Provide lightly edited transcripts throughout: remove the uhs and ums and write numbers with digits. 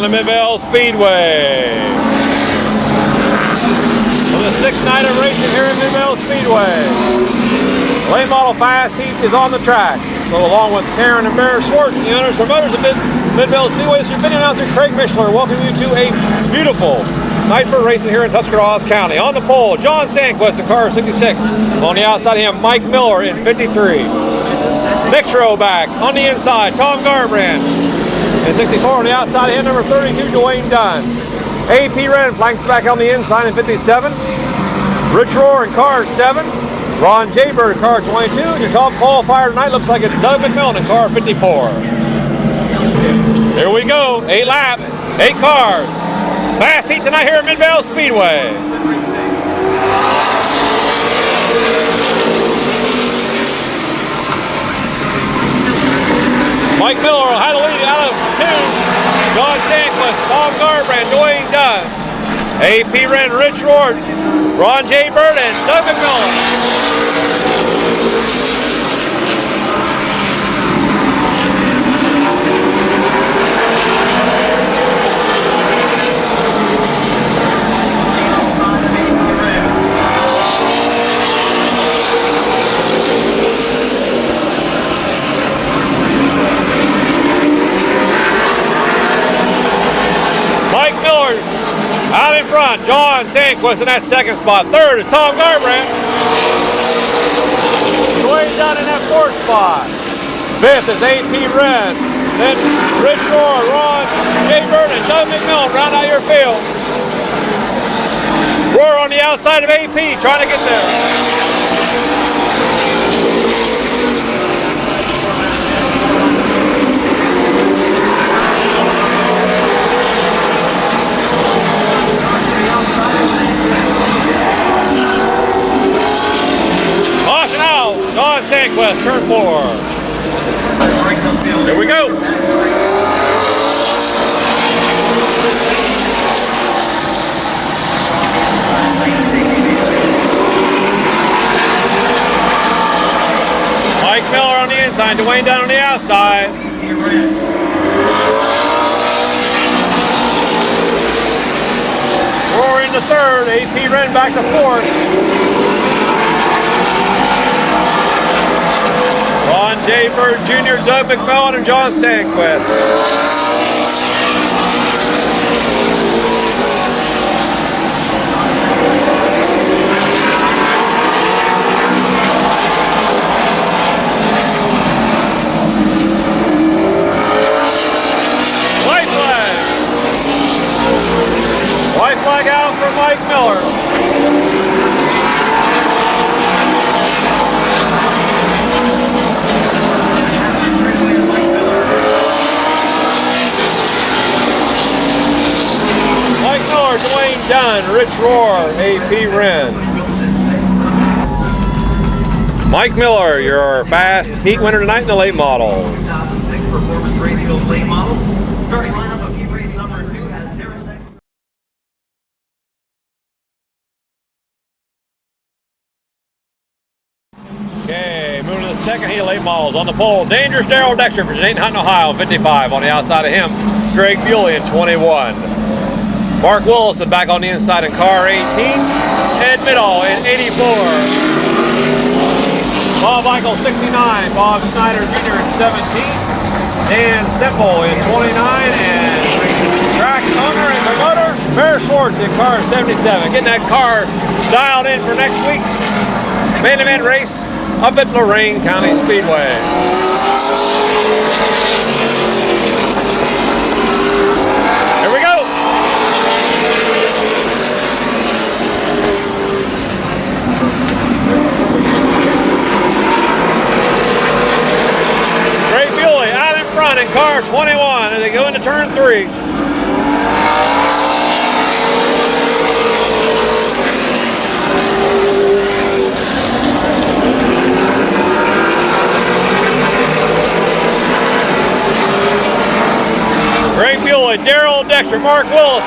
the Midvale Speedway. For the sixth night of racing here at Midvale Speedway. Late model fast heat is on the track. So along with Karen and Bear Schwartz, the owners and promoters of Midvale Speedway, this is your video announcer Craig Mishler, welcoming you to a beautiful night for racing here in Tuscarawas County. On the pole, John Sandquist in car 66. On the outside of him, Mike Miller in 53. Next row back, on the inside, Tom Garbrand in 64. On the outside of him, number 32, Dwayne Dunn. AP Wren flanks back on the inside in 57. Rich Rohr in car 7. Ron Jaybird in car 22. And your top qualifier tonight looks like it's Doug McMillan in car 54. Here we go, 8 laps, 8 cars. Fast heat tonight here at Midvale Speedway. Mike Miller will have the lead out of 2. John Sandquist, Tom Garbrand, Dwayne Dunn. AP Wren, Rich Rohr, Ron Jaybird, and Doug McMillan. Mike Miller out in front, John Sandquist in that second spot. Third is Tom Garbrand. Dwayne Dunn in that fourth spot. Fifth is AP Wren. Then Rich Rohr, Ron Jaybird, and Doug McMillan round out your field. Rohr on the outside of AP trying to get there. John Sandquist, turn 4. Here we go. Mike Miller on the inside, Dwayne Dunn on the outside. Rohr into third, AP Wren back to fourth. Ron Jaybird Jr., Doug McMillan, and John Sandquist. White flag. White flag out for Mike Miller. Dwayne Dunn, Rich Rohr, AP Wren. Mike Miller, your fast heat winner tonight in the late models. Next Performance Radio late model. Starting lineup of heat race number 2 has 0-6. Okay, moving to the second heat of late models. On the pole, Dangerous Daryl Dexter for Dayton, Huntington, Ohio in 55. On the outside of him, Greg Bewley in 21. Mark Willison back on the inside in car 18. Ed Middle in 84. Bob Eichel 69. Bob Schneider Jr. in 17. Dan Stemple in 29. And track owner and promoter Bear Schwartz in car 77. Getting that car dialed in for next week's main event race up at Lorain County Speedway. Here we go. Greg Bewley out in front in car 21 as they go into turn 3. Greg Bewley, Daryl Dexter, Mark Willison,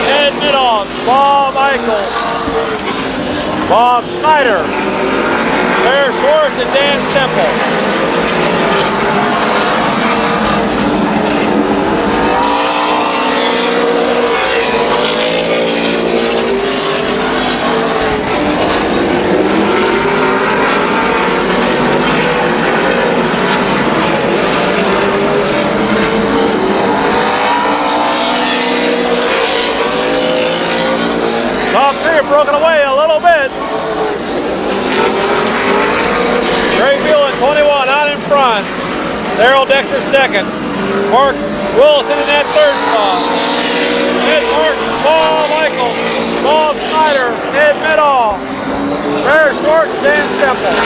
Ed Middle, Bob Eichel, Bob Schneider, Bear Schwartz, and Dan Stemple. broken away a little bit. Greg Buell in 21 out in front. Daryl Dexter second. Mark Wilson in that third spot. Ed Martin, Paul Michael, Bob Snyder, Ed Midall, Bear Schwartz, Dan Stemple.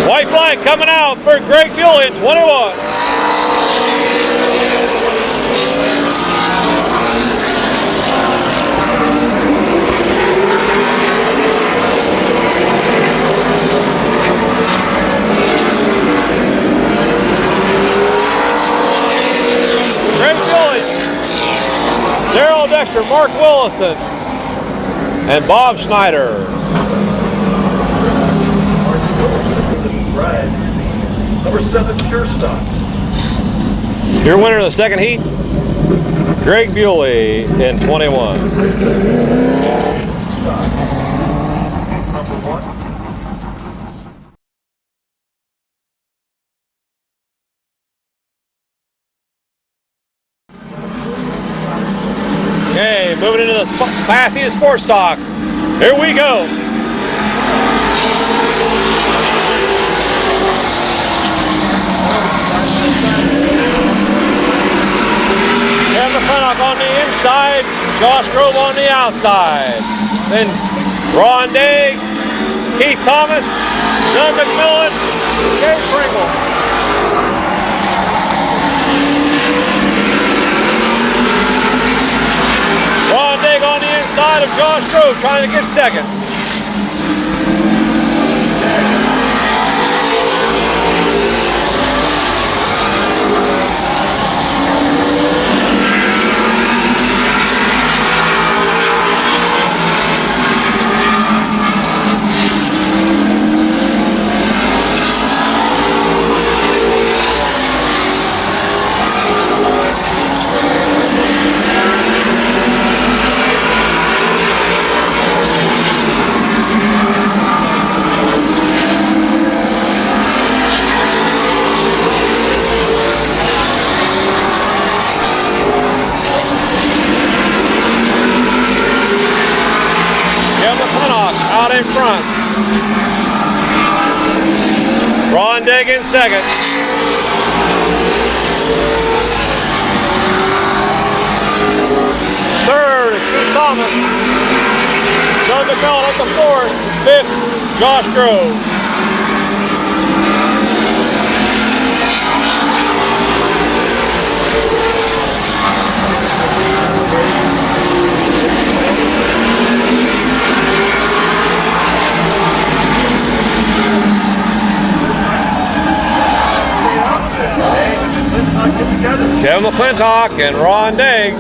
White flag coming out for Greg Buell in 21. Greg Buell, Daryl Dexter, Mark Willison, and Bob Schneider. Red. Number 7, Pure Stock. Your winner of the second heat, Greg Bewley in 21. Number 1. Okay, moving into the Class E Sports Stocks. Here we go. Kevin McClintock on the inside, Josh Grove on the outside. Then Ron Day, Keith Thomas, Doug McMillan, Dave Pringle. Ron Day on the inside of Josh Grove trying to get second. Out in front. Ron Degg in second. Third is Keith Thomas. Doug McMillan at the fourth. Fifth, Josh Grove. Kevin McClintock and Ron Degg.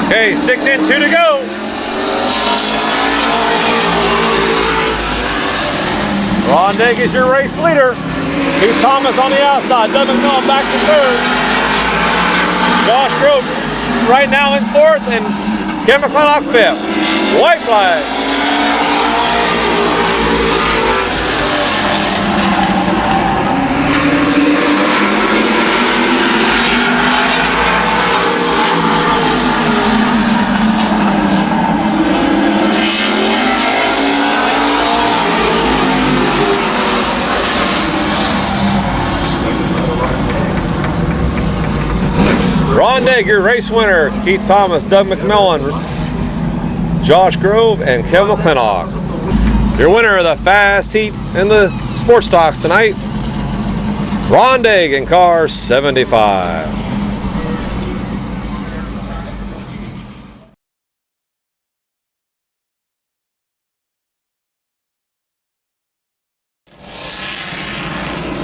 Okay, 6 in, 2 to go. Ron Degg is your race leader. Keith Thomas on the outside. Doug McMillan back to third. Josh Grove right now in fourth, and Kevin McClintock fifth. White flag. Ron Degg, your race winner. Keith Thomas, Doug McMillan, Josh Grove, and Kevin McClintock. Your winner of the fast heat in the sports stocks tonight, Ron Degg in car 75.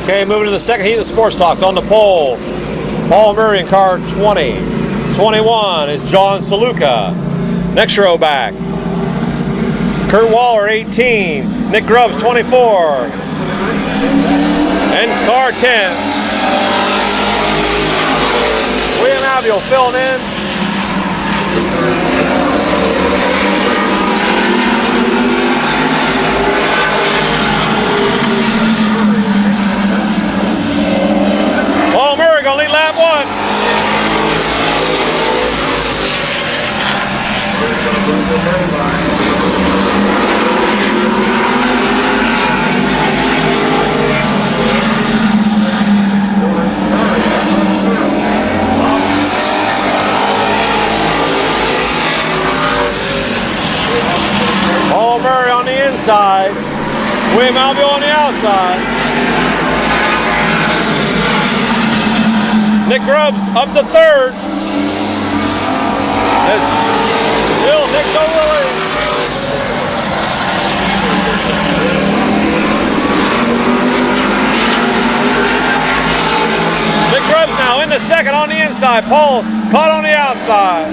Okay, moving to the second heat of the sports stocks. On the pole, Paul Murray in car 20. 21 is John Saluka. Next row back, Kurt Waller 18. Nick Grubbs 24. car 10. William Abiel filling in. Paul Murray gonna lead lap 1. Paul Murray on the inside. William Abiel on the outside. Nick Grubbs up to 3rd. Still Nick's over the lead. Nick Grubbs now in the 2nd on the inside. Paul caught on the outside.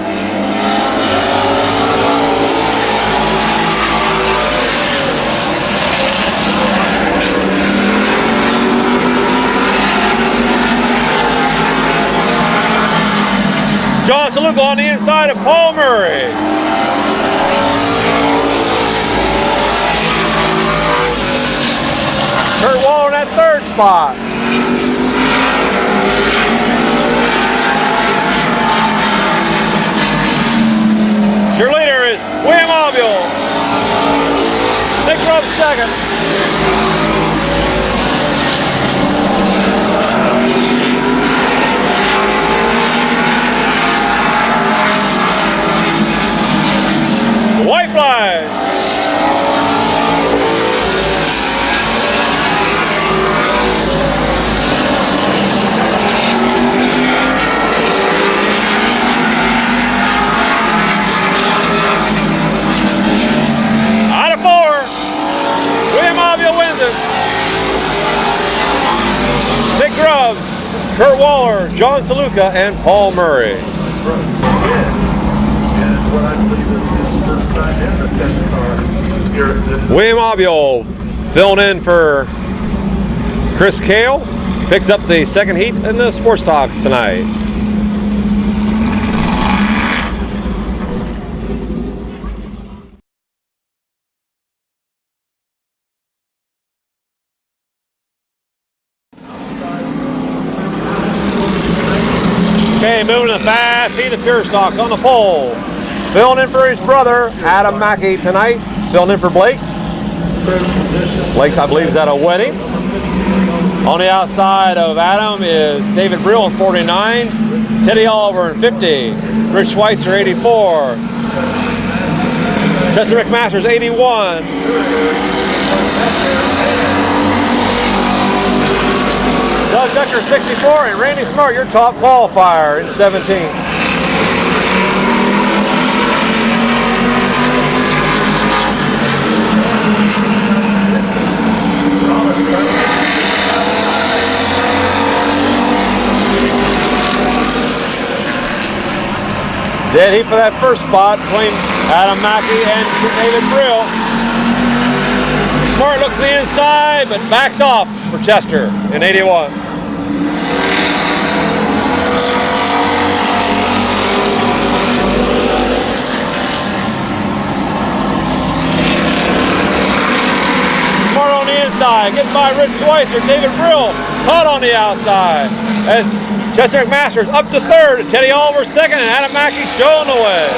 John Saluka on the inside of Paul Murray. Kurt Waller in that 3rd spot. Your leader is William Abiel. Nick Grubbs 2nd. White flag. Out of 4. William Abiel wins it. Nick Grubbs, Kurt Waller, John Saluka, and Paul Murray. And what I believe is his first time in the 10 car here at this. William Abiel filling in for Chris Cale. Picks up the 2nd heat in the Sports Talks tonight. Okay, moving to the fast heat of Pure Stocks on the pole. Filling in for his brother, Adam Mackey tonight. Filling in for Blake. Blake's, I believe, is at a wedding. On the outside of Adam is David Brill in 49. Teddy Oliver in 50. Rich Schweitzer, 84. Chester McMaster's 81. Doug Decker 64, and Randy Smart, your top qualifier in 17. Dead heat for that first spot between Adam Mackey and David Brill. Smart looks to the inside, but backs off for Chester in 81. Smart on the inside, getting by Rich Schweitzer. David Brill caught on the outside as Chester McMaster's up to 3rd, and Teddy Oliver 2nd, and Adam Mackey showing the way.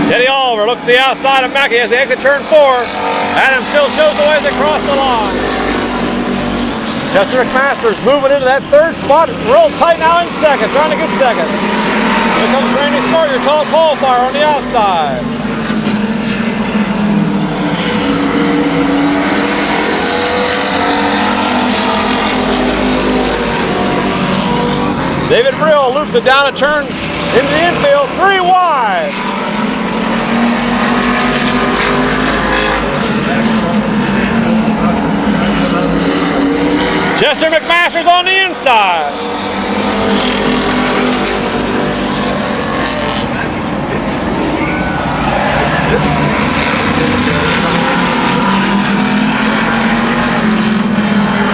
Teddy Oliver looks to the outside of Mackey as they exit turn 4. Adam still shows the way as they cross the line. Chester McMaster's moving into that 3rd spot, real tight now in 2nd, trying to get 2nd. Here comes Randy Smart, your tall qualifier on the outside. David Brill loops it down a turn into the infield, 3 wide. Chester McMaster's on the inside.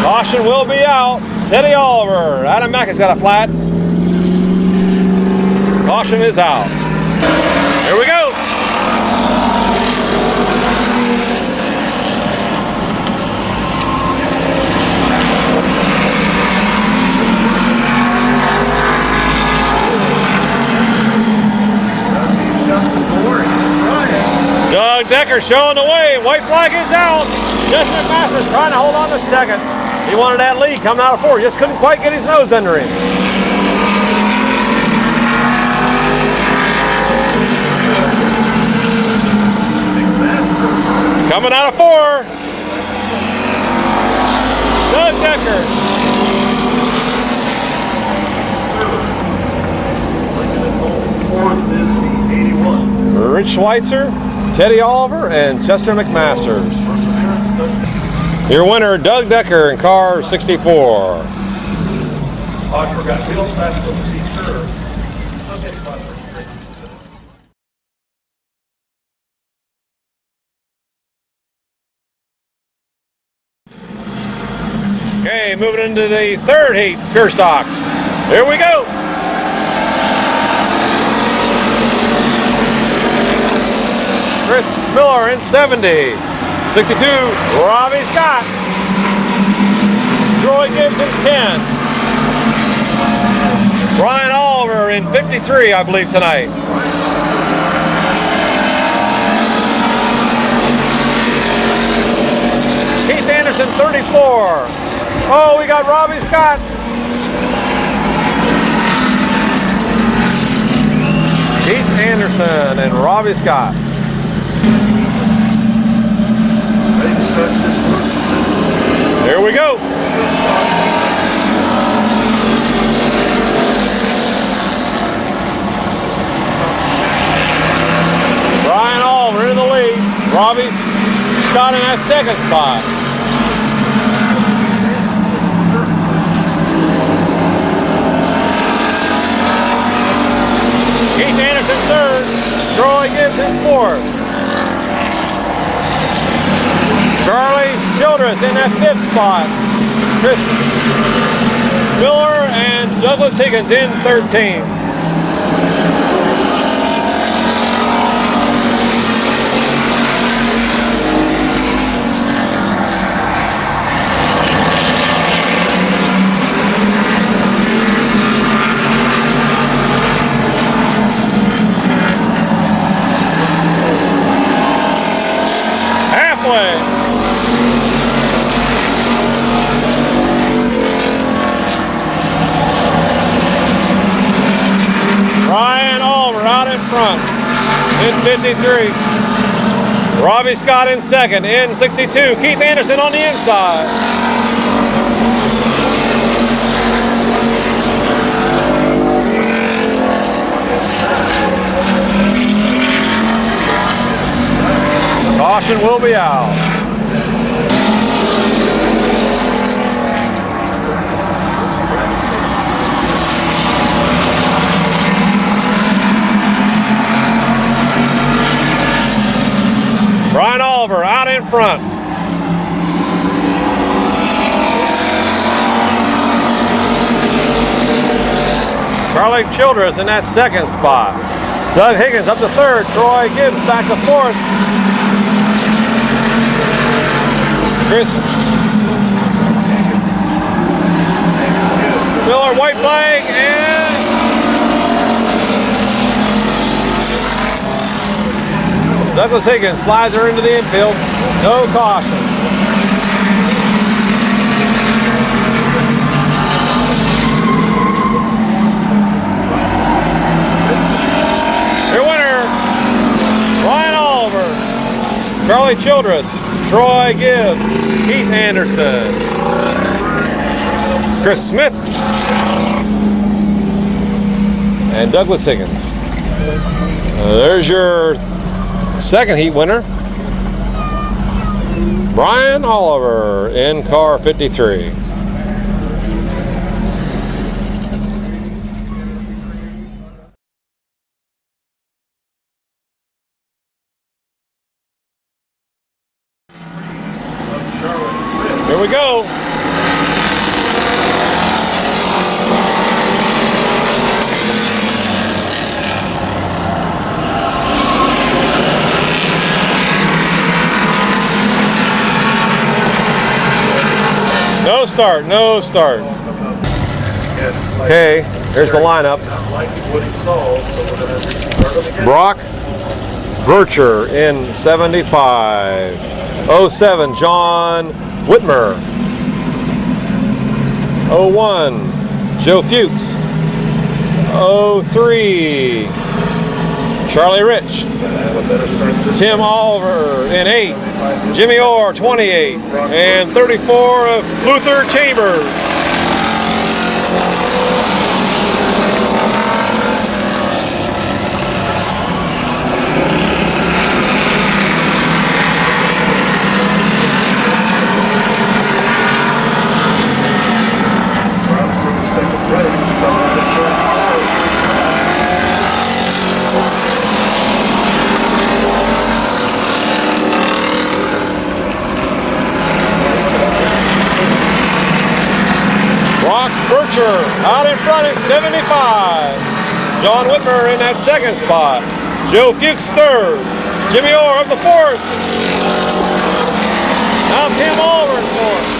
Caution will be out. Teddy Oliver. Adam Mackey's got a flat. Caution is out. Here we go. Doug Decker showing the way. White flag is out. Justin McMaster's trying to hold on to second. He wanted that lead coming out of four. Just couldn't quite get his nose under him. Coming out of four. Doug Decker. Rich Schweitzer, Teddy Oliver, and Chester McMasters. Your winner, Doug Decker in car 64. Okay, moving into the third heat, pure stocks. Here we go. Chris Miller in 70. 62, Robbie Scott. Troy Gibbs in 10. Brian Oliver in 53, I believe, tonight. Keith Anderson, 34. Oh, we got Robbie Scott. Keith Anderson and Robbie Scott. Here we go. Brian Oliver in the lead. Robbie Scott in that second spot. Keith Anderson third. Troy Gibbs in fourth. Charlie Childress in that fifth spot. Chris Miller and Douglas Higgins in 13. Halfway. Brian Oliver out in front in 53. Robbie Scott in second in 62. Keith Anderson on the inside. Caution will be out. Brian Oliver out in front. Charlie Childress in that second spot. Doug Higgins up to third. Troy Gibbs back to fourth. Chris Miller, white flag, and Douglas Higgins slides her into the infield. No caution. Your winner, Brian Oliver, Charlie Childress, Troy Gibbs, Keith Anderson, Chris Smith, and Douglas Higgins. There's your second heat winner, Brian Oliver in car 53. Here we go. No start, no start. Okay, here's the lineup. Brock Bircher in 75. 07, John Whitmer. 01, Joe Fuchs. 03, Charlie Rich. Tim Oliver in 8. Jimmy Orr, 28. And 34 of Luther Chambers. Brock Bircher out in front at 75. John Whitmer in that second spot. Joe Fuchs third. Jimmy Orr up the fourth. Now Tim Oliver in fourth.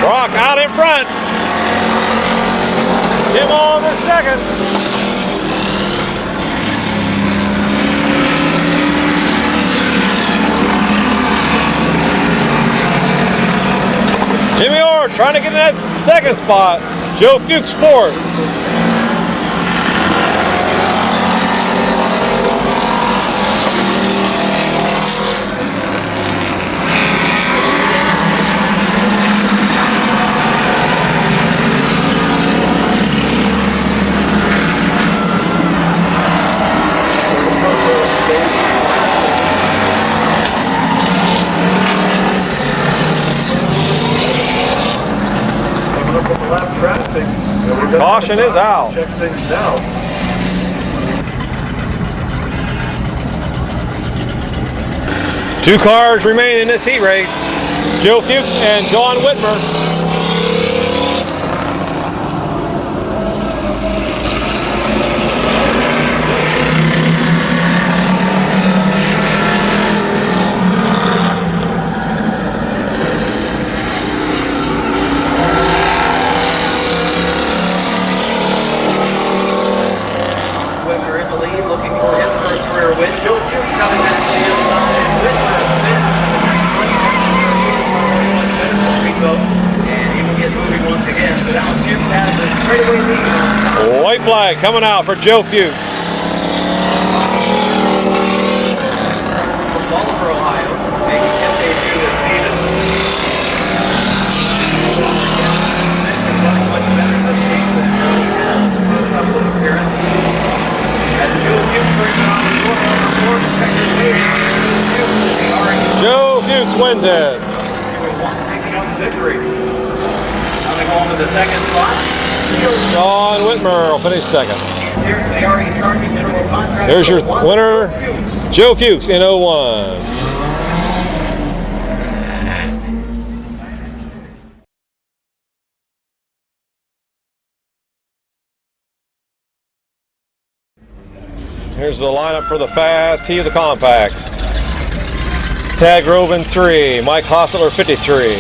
Brock out in front. Tim Oliver second. Jimmy Orr trying to get in that second spot. Joe Fuchs fourth. Caution is out. Check things out. Two cars remain in this heat race. Joe Fuchs and John Whitmer. White flag coming out for Joe Fuchs. From Bolivar, Ohio, making his debut this season. Much better this week than he has in the first couple of appearances. As Joe Fuchs brings it on the door, number 4, second stage. Joe Fuchs wins it. Taking up victory. Coming home in the second spot. John Whitmer will finish second. They are charging general contract. There's your winner, Joe Fuchs in 01. Here's the lineup for the fast heat of the compacts. Tad Grove in 3, Mike Hostler 53.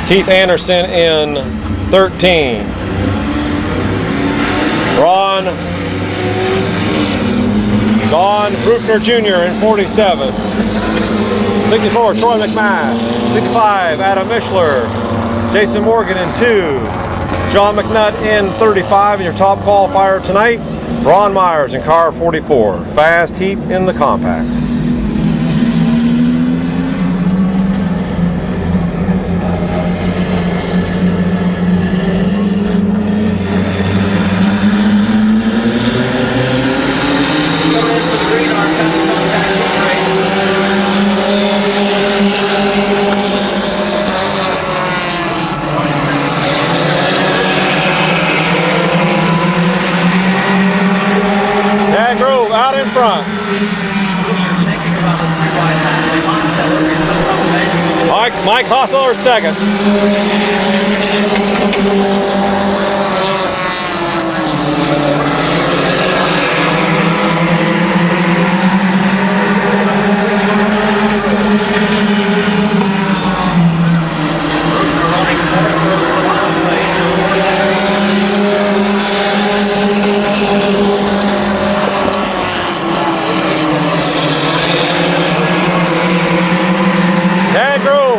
Keith Anderson in 13. Don Bruckner Jr. in 47. 64, Troy McMahon. 65, Adam Mishler. Jason Morgan in 2. John McNutt in 35. And your top qualifier tonight, Ron Myers in car 44. Fast heat in the compacts. front. Mike Hosseller second.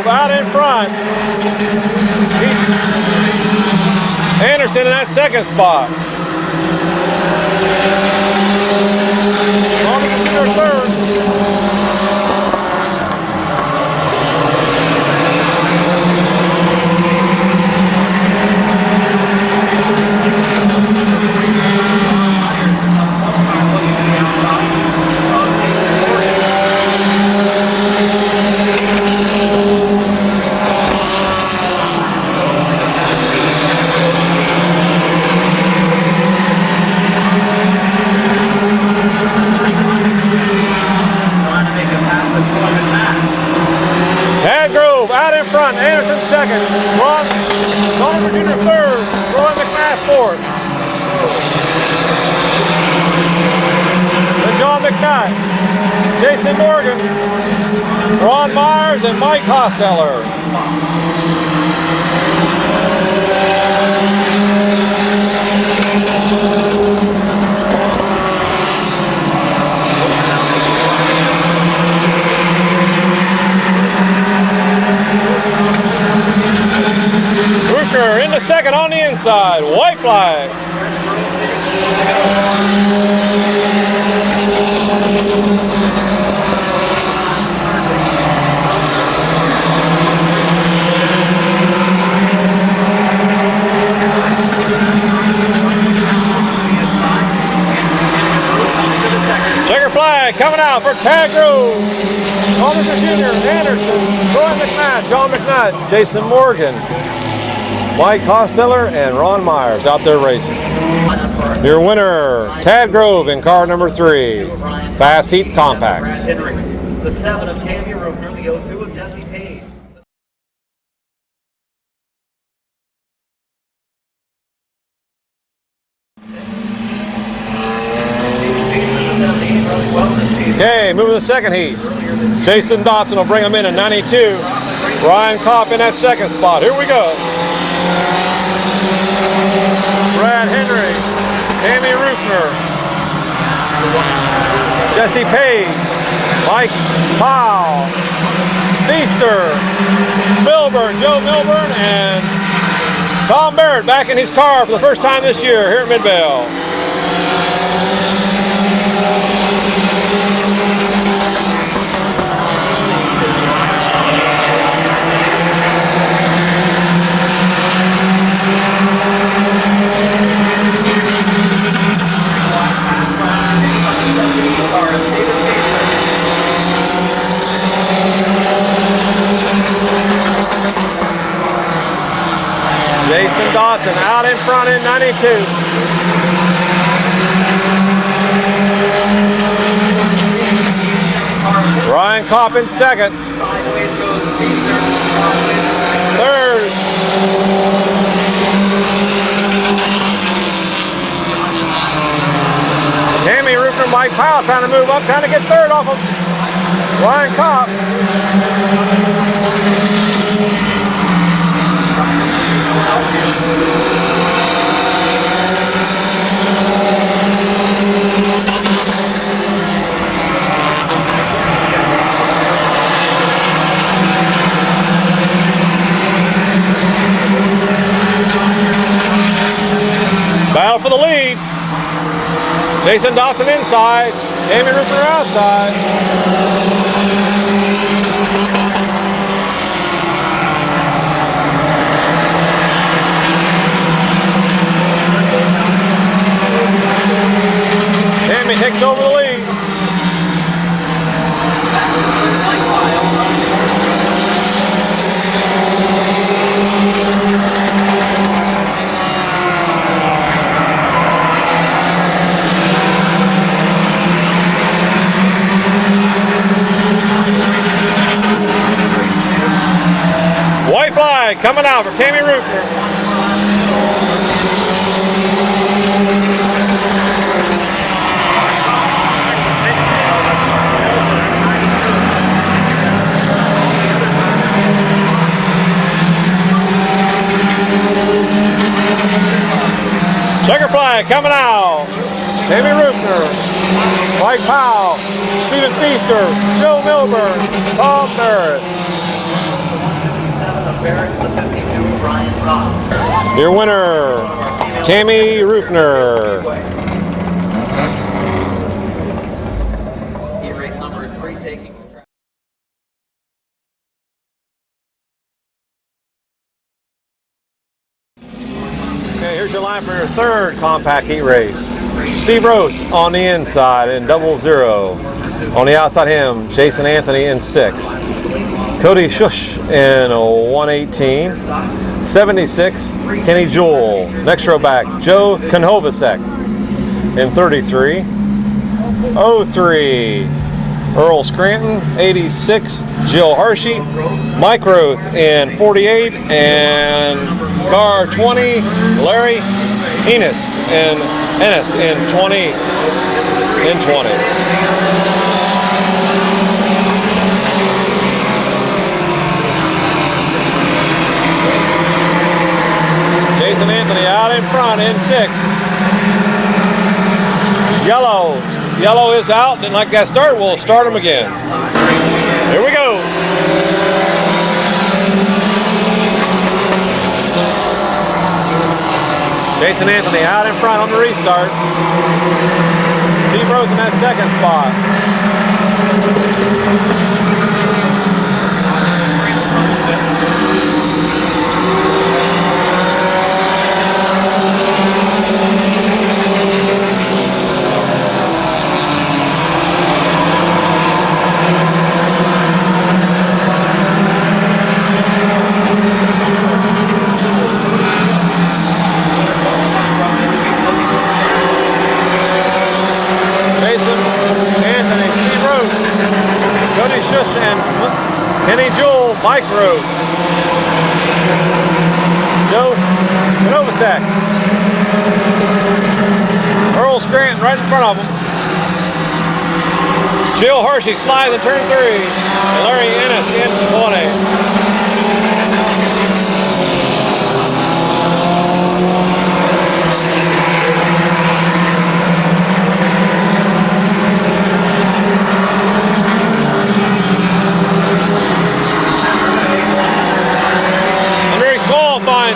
Out in front. Anderson in that second spot. Robinson in third. Anderson second, Ron Jr. third, Roy McMath fourth. Then John McKnight, Jason Morgan, Ron Myers, and Mike Hosteller. In the second on the inside, white flag. Checker flag coming out for Tag Grove. Robinson Jr., Anderson, Troy McMath, John McKnight, Jason Morgan, Mike Hosteller, and Ron Myers out there racing. Your winner, Tad Grove in car number 3, Fast Heat Compacts. The 7 of Tammy Roper, the 02 of Jesse Page. Okay, moving to the second heat. Jason Dotson will bring him in at 92. Ryan Kopp in that second spot. Here we go. Brad Henry, Tammy Rufner, Jesse Page, Mike Powell, Feaster, Milburn, Joe Milburn, and Tom Barrett back in his car for the first time this year here at Midvale. Jason Dotson out in front in 92. Ryan Kopp in second. Third. Tammy Rupert, Mike Powell trying to move up, trying to get third off of Ryan Kopp. Battle for the lead. Jason Dotson inside, Tammy Rupert outside. Tammy takes over the lead. White flag coming out for Tammy Rupner. Checker flag coming out. Tammy Rupner, Mike Powell, Stephen Feaster, Joe Milburn, Tom Barrett. Your winner, Tammy Rupner. Race number 3 taking. Okay, here's your line for your third compact heat race. Steve Roth on the inside in 00. On the outside him, Jason Anthony in 6. Cody Shush in 118. 76, Kenny Jewell. Next row back, Joe Konhovasek in 33. 03, Earl Scranton. 86, Jill Hershey. Mike Roth in 48. And car 20, Larry Ennis in 20. Jason Anthony out in front in 6. Yellow is out. Didn't like that start. We'll start him again. Here we go. Jason Anthony out in front on the restart. Steve Roth in that second spot. And Kenny Jewell, Mike Roth, Joe Konhovasek, Earl Scranton right in front of him, Jill Hershey slides in turn 3, and Larry Ennis in 20.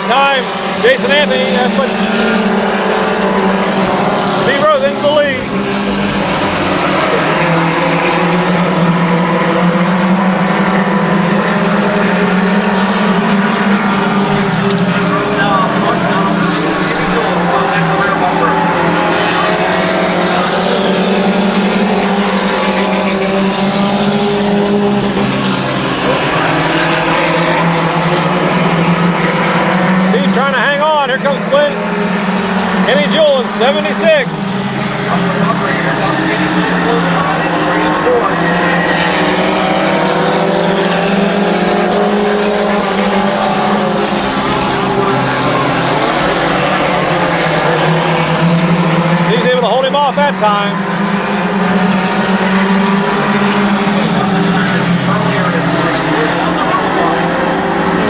Time, Jason Anthony puts Steve Roth into the lead. Trying to hang on. Here comes Clint. Kenny Jewell in 76. Steve's able to hold him off that time.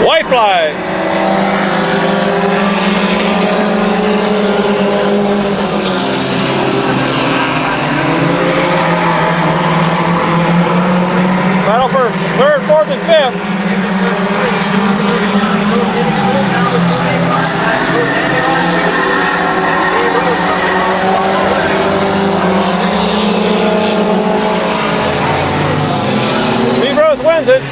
White flag. Battle for 3rd, 4th, and 5th. Steve Roth wins it.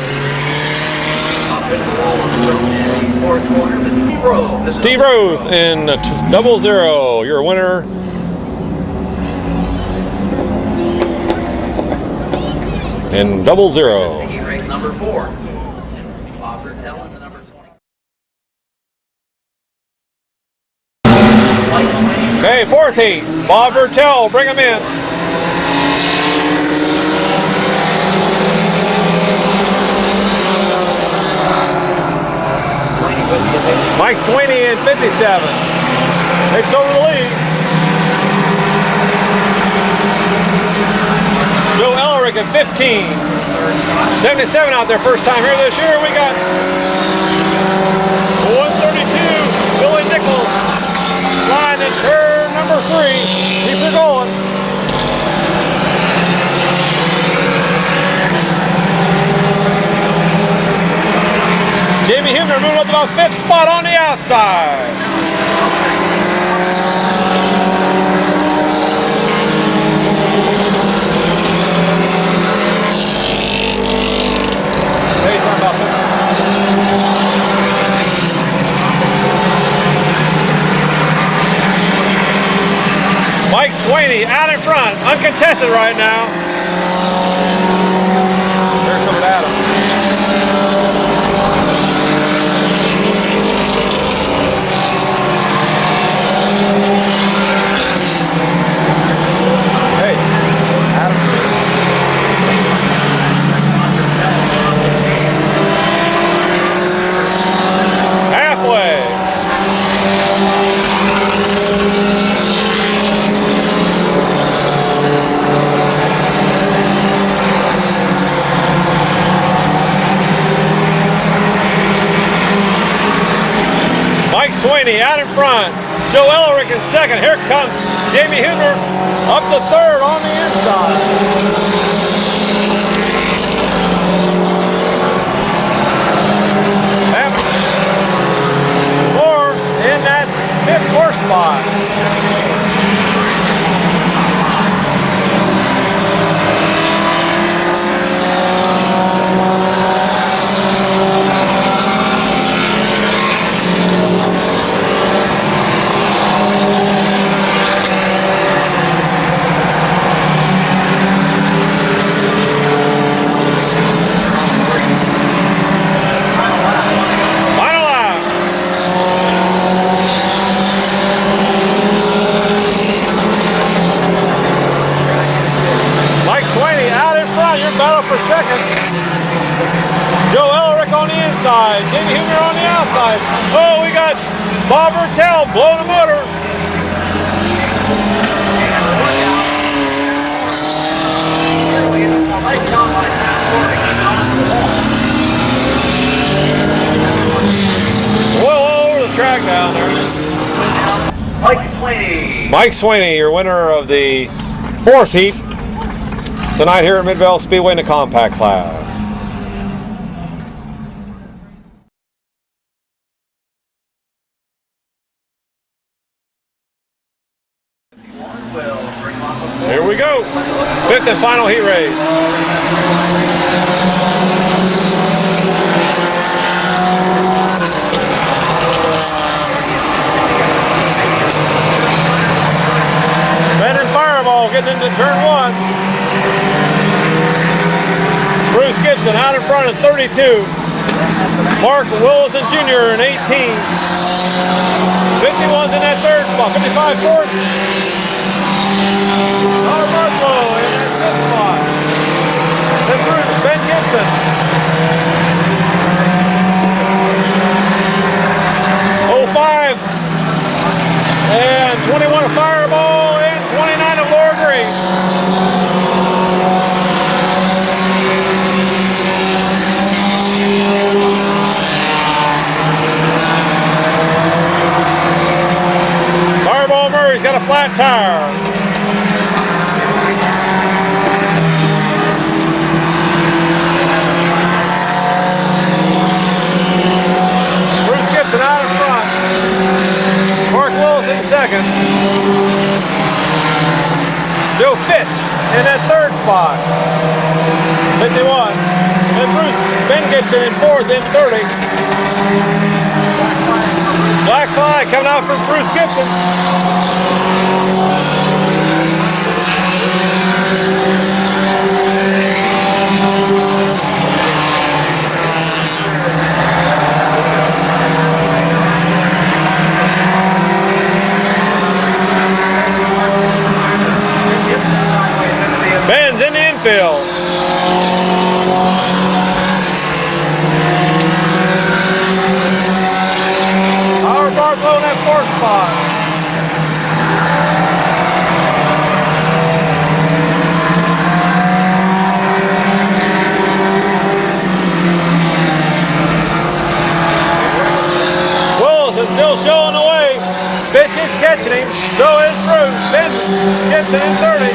Steve Roth in 00. Your winner. In 00. Race number 4. Bob Vertel in the number 20. Okay, 4th heat. Bob Vertel, bring him in. Mike Sweeney in 57. Takes over the lead. Joe Ellerick at 15. 77 out there first time here this year. We got 132, Billy Nichols. Flying in turn number 3. Keeps her going. Jamie Huebner moving up to about 5th spot on the outside. Tell you something about this. Mike Sweeney out in front, uncontested right now. Here comes Adam. Hey, Adam. Halfway. Mike Sweeney out in front. Joe Ellerick in second. Here comes Jamie Huebner up to 3rd on the inside. Or in that 5th horse spot. Final lap. Mike Sweeney out in front. Your battle for second. Joe Ellerick on the inside. Jamie Huebner on the outside. Oh, we got Bob Vertel blowing the motor. Well, all over the track down there. Mike Sweeney. Mike Sweeney, your winner of the 4th heat tonight here at Midvale Speedway in the compact class. Here we go. 5th and final heat race. Brandon Fireball getting into turn 1. Bruce Gibson out in front at 32. Mark Willison Jr. in 18. 51's in that 3rd spot. 55 4th. Russell in that 5th spot. Then Bruce, Ben Gibson. 05 and 21 a Fireball and 29 a Laura Green. Fireball Murray's got a flat tire. Bruce Gibson out in front. Mark Willis in second. Joe Fitch in that 3rd spot. 51. And Ben Gibson in 4th in 30. Black flag coming out from Bruce Gibson. Ben's in the infield. still showing the way. Bitch is catching him. So is Bruce. Ben gets it in 30.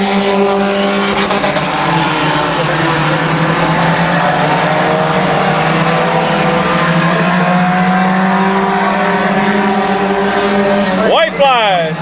White flag.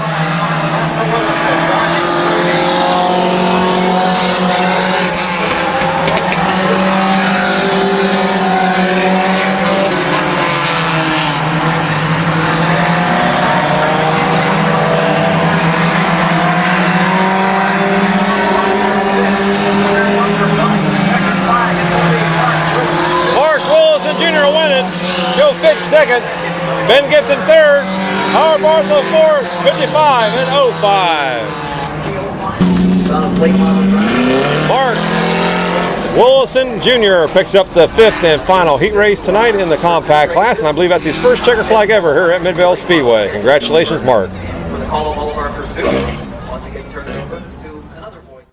Second, Ben Gibson third, Howard Barthel fourth, 55 and 05. Mark Willison Jr. picks up the fifth and final heat race tonight in the compact class, and I believe that's his first checker flag ever here at Midvale Speedway. Congratulations, Mark. For the call of all of our pursuits, once again turn it over to another boy.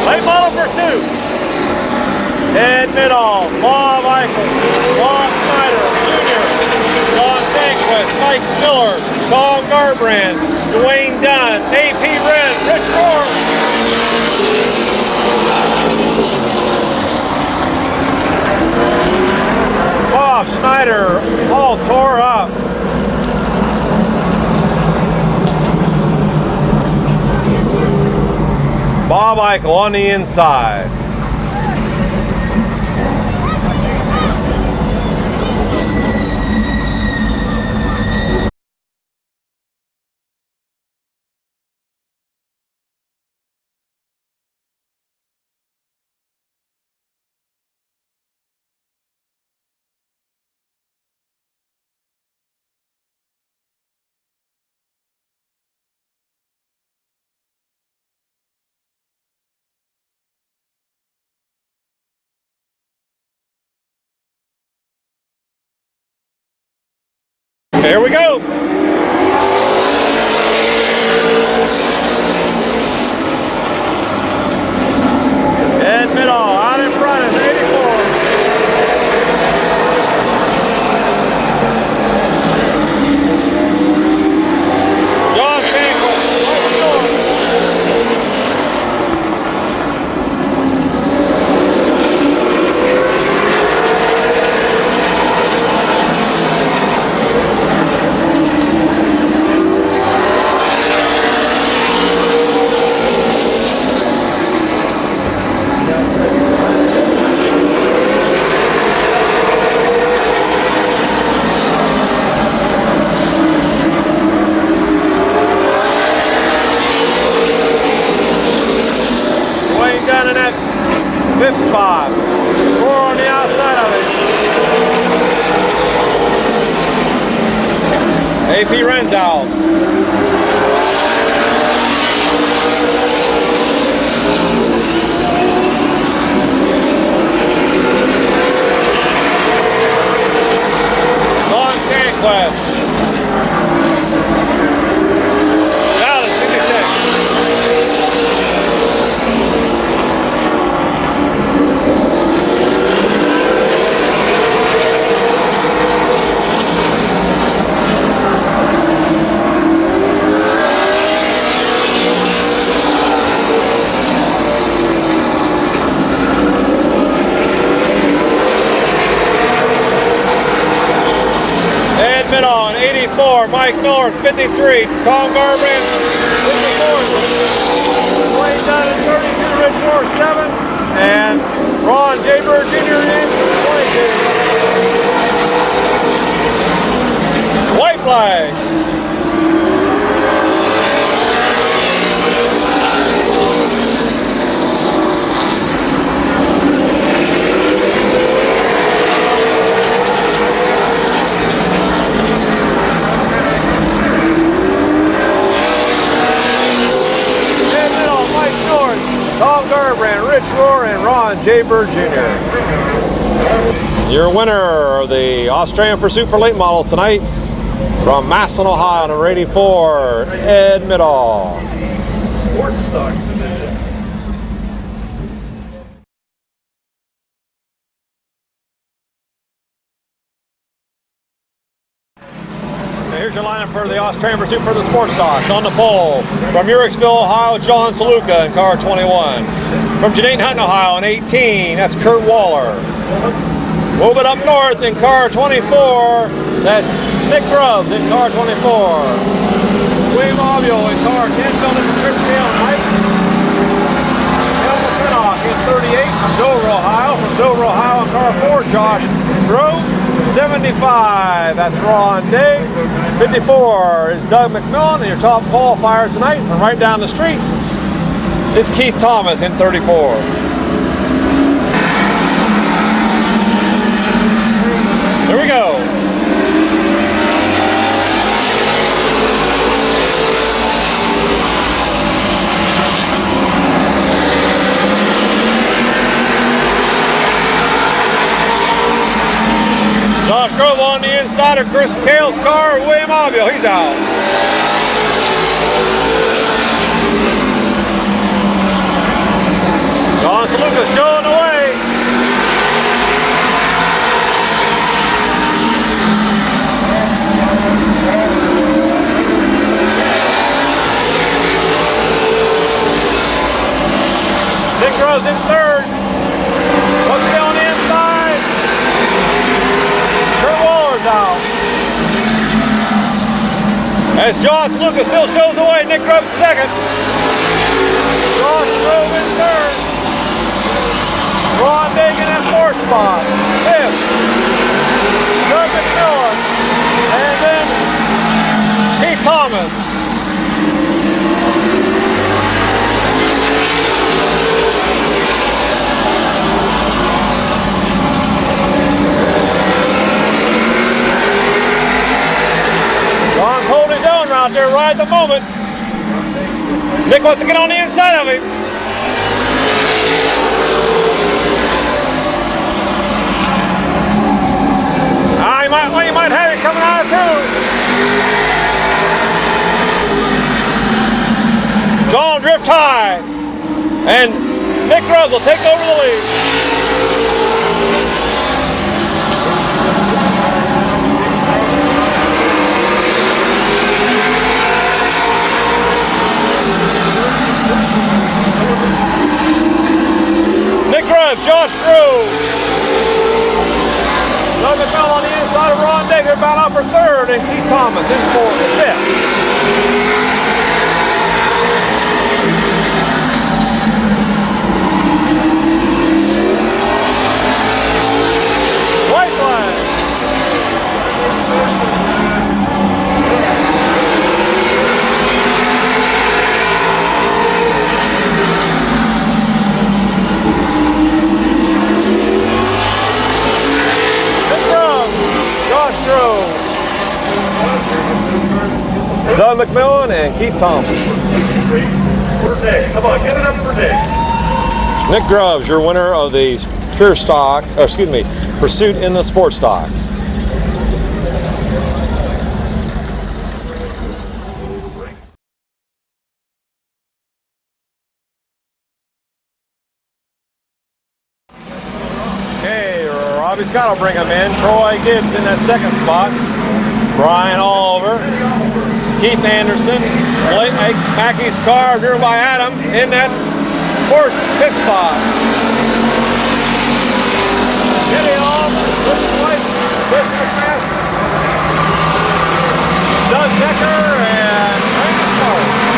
Late model pursuit. Ed Midall, Bob Eichel, Bob Snyder, Jr., Don Sanquist, Mike Miller, Tom Garbrand, Dwayne Dunn, A.P. Wren, Rich Rohr. Bob Snyder, all tore up. Bob Eichel on the inside. Here we go. Ed Midall out in front of 84. John Sanquist, Mike Miller. Fifth spot. Rohr on the outside of it. A.P. Wren's out. Don Sanquist. Out at 56. On 84, Mike Miller, 53, Tom Garbrand, 54, Dwayne Dunn at 32, Rich Rohr 7, and Ron J. Bird Jr. in 22. White flag. Tom Garbrand, Rich Rohr, and Ron J. Bird Jr. Your winner of the Australian Pursuit for Late Models tonight from Massillon, Ohio, number 84, Ed Midall. here's your lineup for the Australian Pursuit for the Sports Stocks. On the pole, from Uricksville, Ohio, John Saluka in car 21. From Janine Hutton, Ohio in 18, that's Kurt Waller. Moving up north in car 24, that's Nick Grubbs in car 24. William Avio in car 10, filling in for Chris Gale and Mike. Elmer Pinnock in 38 from Dover, Ohio. From Dover, Ohio in car 4, Josh Grove. 75, that's Ron Day. 54 is Doug McMillan, and your top qualifier tonight from right down the street is Keith Thomas in 34. There we go. Josh Grove on the inside of Chris Kale's car. William Avio, he's out. John Saluka showing the way. Nick Groves in third. Once again on the inside. Kurt Waller's out. As John Saluka still shows the way, Nick Grubbs second. Josh Grove in third. Ron Dagan in fourth spot. Fifth. Doug McMillan. And then Keith Thomas. Ron's holding his own out there right at the moment. Nick wants to get on the inside of him. You might have it coming out too. John drift high. And Nick Grubbs will take over the lead. Nick Grubbs, Josh Grove. Doug McMillan on the inside of Ron Dagan, about out for third, and Keith Thomas in fourth and fifth. White flag. Josh Grove, Doug McMillan, and Keith Thomas. Come on, give it up for Nick. Nick Grubbs, your winner of the Pure Stock, or excuse me, Pursuit in the Sports Stocks. Robbie Scott will bring him in. Troy Gibbs in that second spot. Brian Oliver. Keith Anderson. Blake Mackey's car driven by Adam in that fourth, fifth spot. Kenny Oliver, Chris McMaster, Doug Decker, and Randy Smart.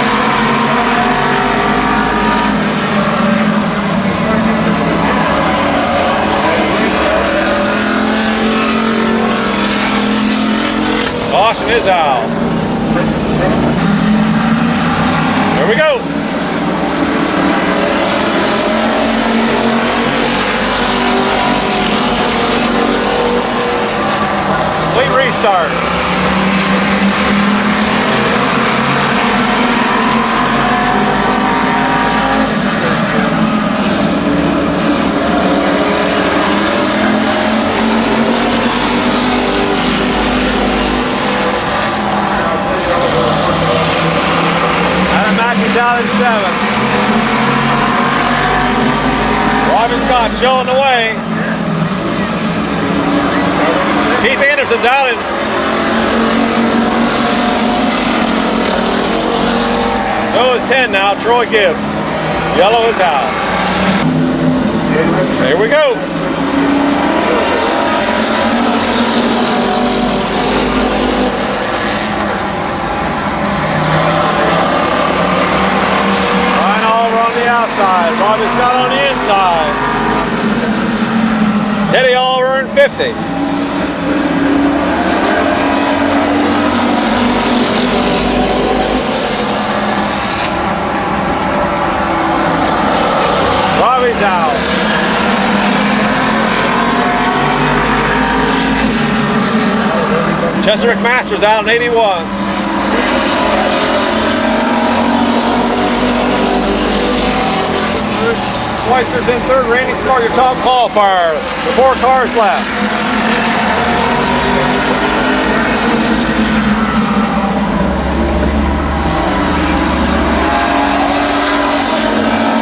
Caution is out. There we go. Complete restart. Mackey's out in seventh. Robbie Scott showing the way. Keith Anderson's out in So is 10 now, Troy Gibbs. Yellow is out. Here we go. Ryan Oliver on the outside. Bobby Scott on the inside. Teddy Oliver in 50. Bobby's out. Chester McMaster's out in 81. Schweitzer's in third. Randy Smart, your top qualifier. 4 cars left.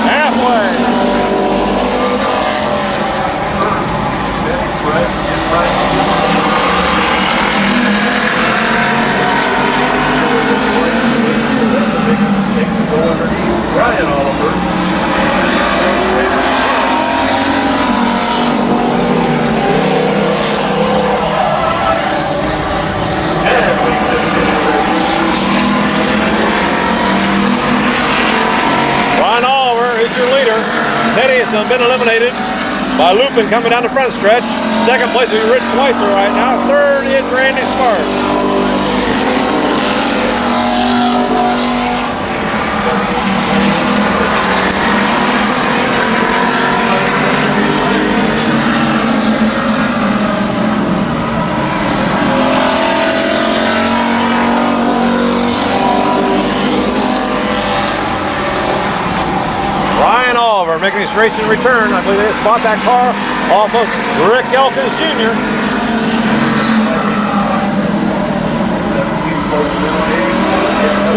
Halfway. Ryan Oliver. Ryan Oliver is your leader. Teddy has been eliminated by Lupin coming down the front stretch. Second place is Rich Schweitzer right now. Third is Randy Smart. Ryan Oliver making his racing return. I believe they just bought that car off of Rick Elkins Jr.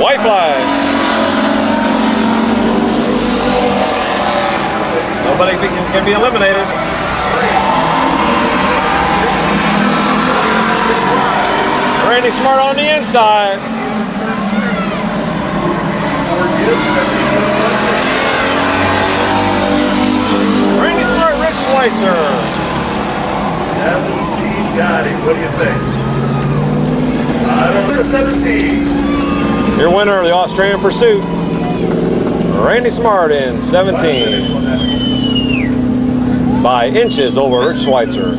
White flag. Nobody can be eliminated. Randy Smart on the inside. Randy Smart, Rich Schweitzer. Got it. What do you think? Number 17. Your winner of the Australian Pursuit, Randy Smart in 17. By inches over Rich Schweitzer.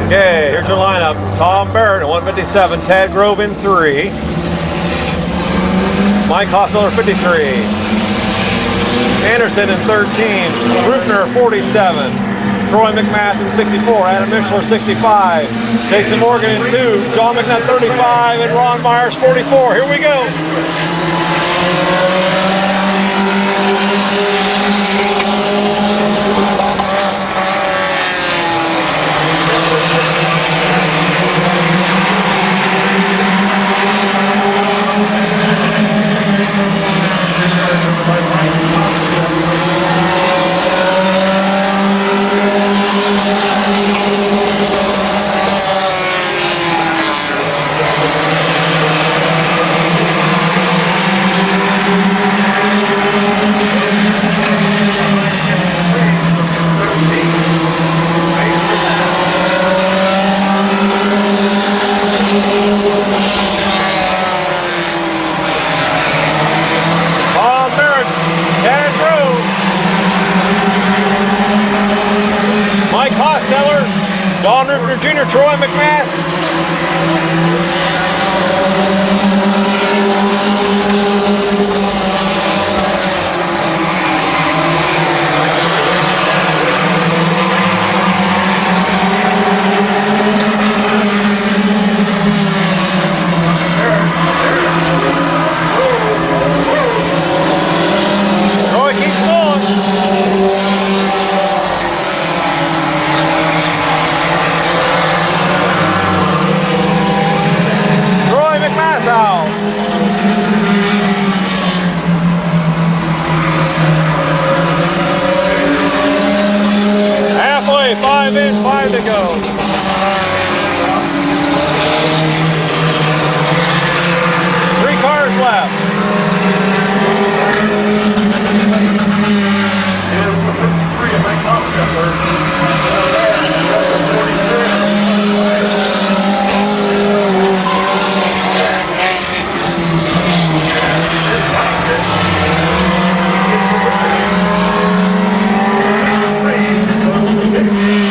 Okay, here's your lineup. Tom Barrett at 157, Tad Grove in 3. Mike Hosseller 53. Anderson in 13. Bruckner 47. Troy McMath in 64. Adam Mishler 65. Jason Morgan in 2. John McNutt 35. And Ron Myers 44. Here we go. Don Rupert Jr., Troy McMath. Troy keeps going. to go. 3 cars left. And the 53 at Mike Thomas got first.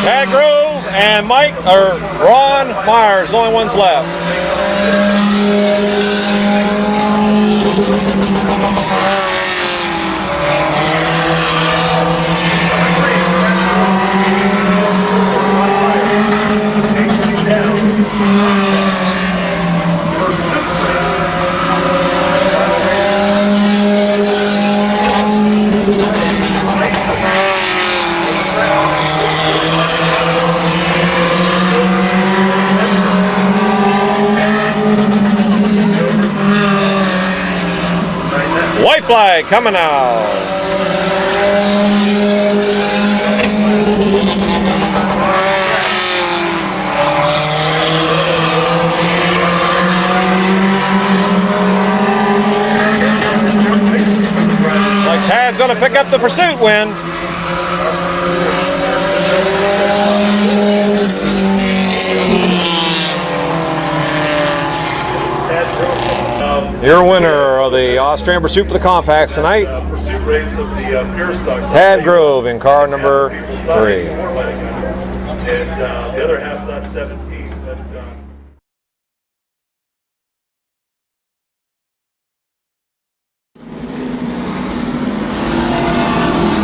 Tad Grove and Ron Myers, the only ones left. White flag coming out. Like Tad's going to pick up the pursuit win. Your winner of the Austrian Pursuit for the Compacts tonight, Pursuit race of the Pure Stock. Tad Grove in car number 3. And the other half got 17. But,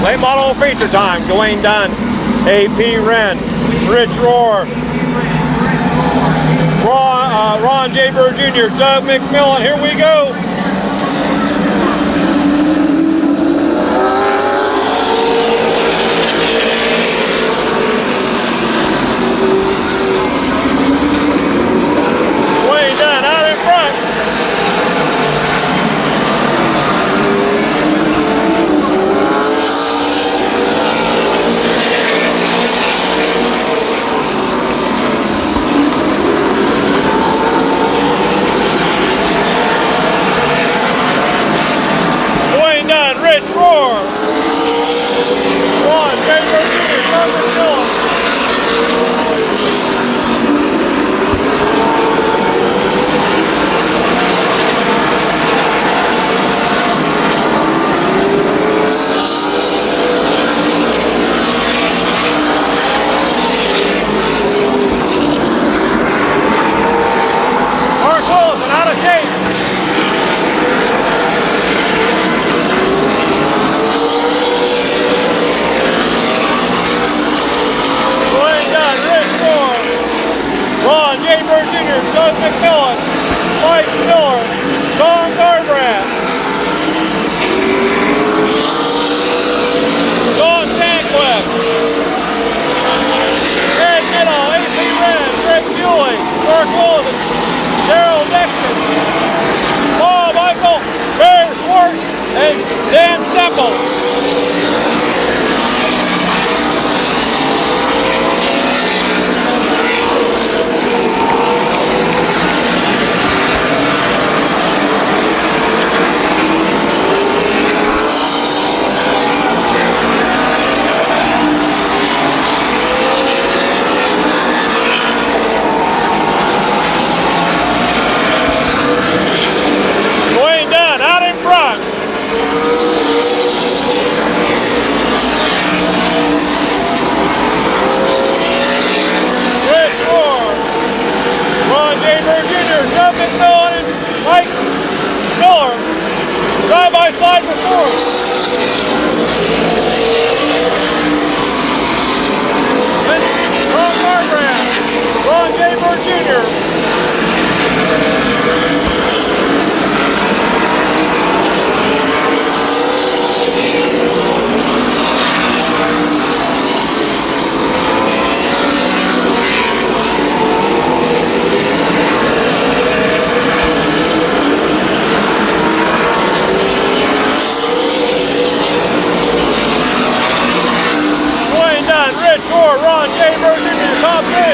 Late model feature time. Dwayne Dunn, AP Wren, Rich Rohr, Ron J. Bird Jr., Doug McMillan. Here we go. Dwayne Dunn out in front. Rich Rohr, Ron J. Bird Jr., Doug McMillan. Mark Wilson out of shape. Ron J. Bird Jr., Doug McMillan, Mike Miller, Tom Garbrandt, Don Stanquist, Ed Middle, AC Wren, Greg Bewley, Mark Wilson, Daryl Dixon, Paul Michael, Barry Schwartz, and Dan Stempel. Dwayne Dunn out in front.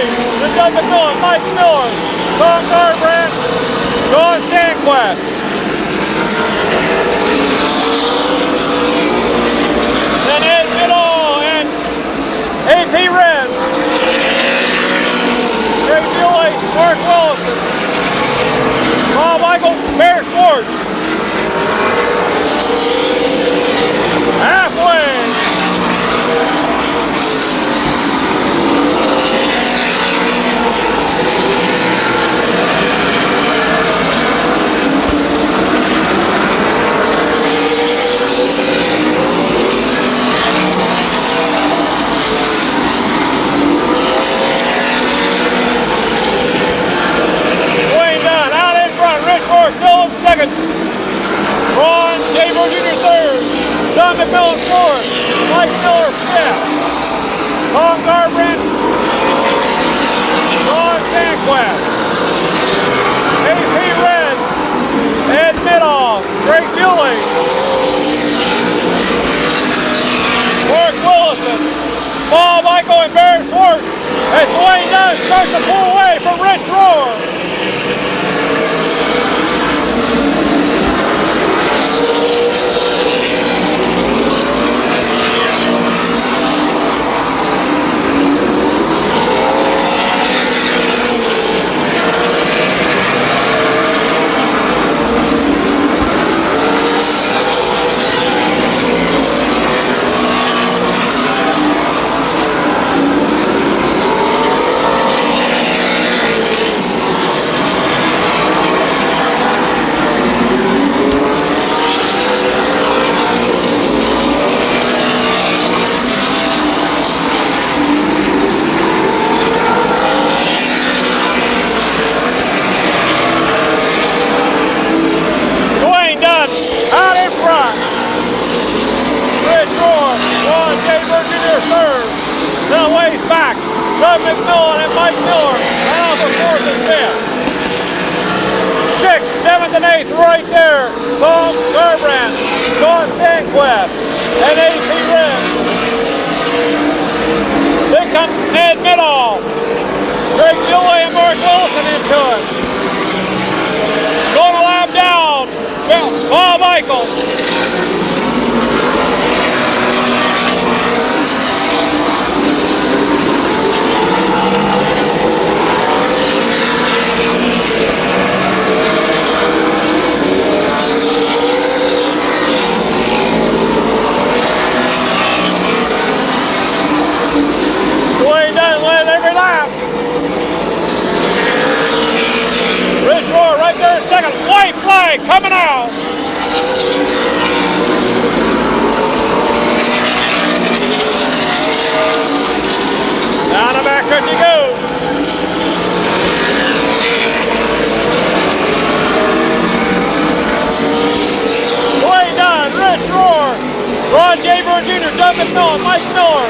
race. The Doug McMillan, Mike Miller, Tom Garbrandt, Don Sandquist. And Ed Middle and AP Red. Craig Buelley, Mark Willison, Bob Michael, Bear Schwartz. Halfway. Still in second. Ron Jaber Jr. third. Don McMillan fourth. Mike Miller fifth. Tom Garbrandt. Ron Sandquist. AP Red. Ed Middle. Craig Buelley. Mark Willison. Paul Michael and Barrett Schwartz. As Dwayne Dunn starts to pull away from Rich Rohr. Now ways back. Doug McMillan and Mike Miller now for fourth and fifth. Sixth, seventh, and eighth right there. Tom Garbrandt, Don Sandquist, and AP Red. Then comes Ed Middle. Craig Buelley and Mark Willison into it. Going a lap down. Bob Michael. Dwayne Dunn led every lap. Rich Rohr right there in second. White flag coming out. Down the back stretch he goes. Dwayne Dunn, Rich Rohr, Ron Jaber Jr., Doug McMillan, Mike Miller,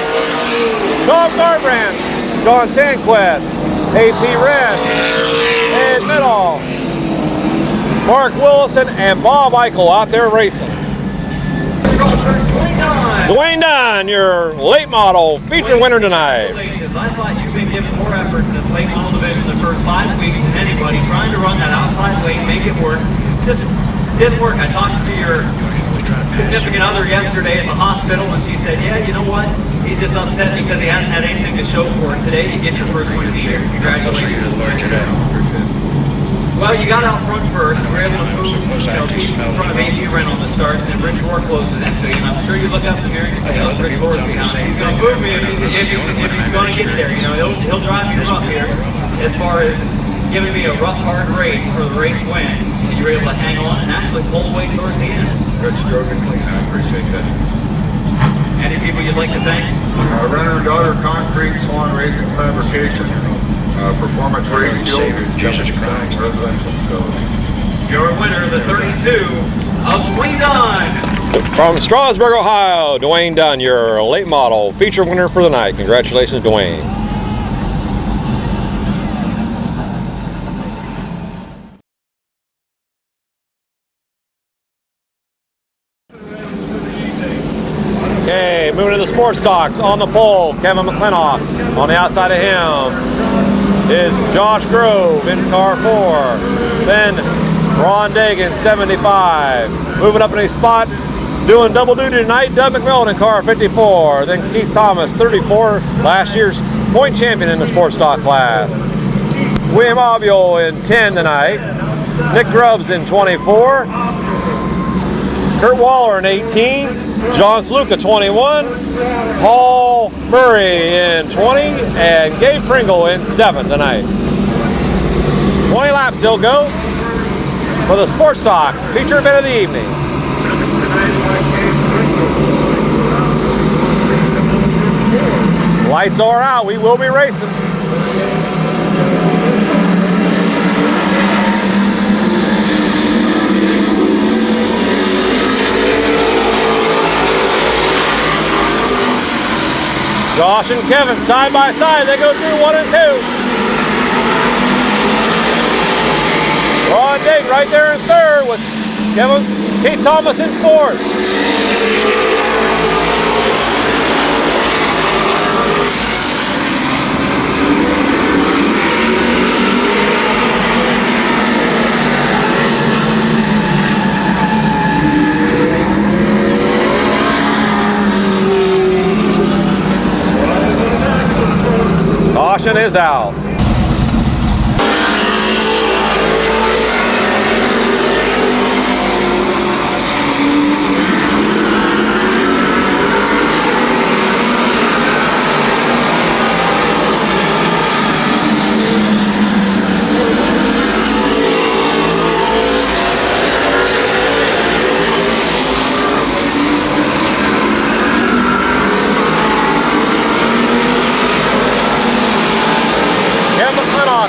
Tom Garbrandt, Don Sandquist, AP Red, Ed Middle, Mark Willison, and Bob Eichel out there racing. Dwayne Dunn, your late model feature winner tonight. I thought you've been given more effort in this late model division the first 5 weeks than anybody trying to run that outside weight, make it work. Just didn't work. I talked to your significant other yesterday at the hospital, and she said, yeah, you know what? He's just upset because he hasn't had anything to show for it. Today, you get your first win of the year. Congratulations. Well, you got out front first. You were able to move, keep in front of AP Ren on the start, and then Rich Rohr closes into you. And I'm sure you look up from here and you say, oh, Rich Rohr's behind. He's going to move me if he's going to get there. You know, he'll drive me rough here as far as giving me a rough, hard race for the race win. And you were able to hang on and actually pull away towards the end. Rich drove it clean. I appreciate that. Any people you'd like to thank? Renner and Daughter Concrete, Swan Racing Fabrication, Performance Race Fuel, residential facility. Your winner, the 32 of Dwayne Dunn. From Strasburg, Ohio, Dwayne Dunn, your late model feature winner for the night. Congratulations, Dwayne. Okay, moving to the sports stocks. On the pole, Kevin McClintock. On the outside of him, is Josh Grove in car 4. Then Ron Dagan, 75. Moving up in a spot, doing double duty tonight, Doug McMillan in car 54. Then Keith Thomas, 34, last year's point champion in the sports stock class. William Obule in 10 tonight. Nick Grubbs in 24. Kurt Waller in 18. John Sluka, 21. Paul Murray in 20. And Gabe Pringle in 7 tonight. 20 laps he'll go for the sports stock feature event of the evening. Lights are out. We will be racing. Josh and Kevin side by side. They go through 1 and 2. Ron Dake right there in 3rd with Keith Thomas in 4th. Caution is out.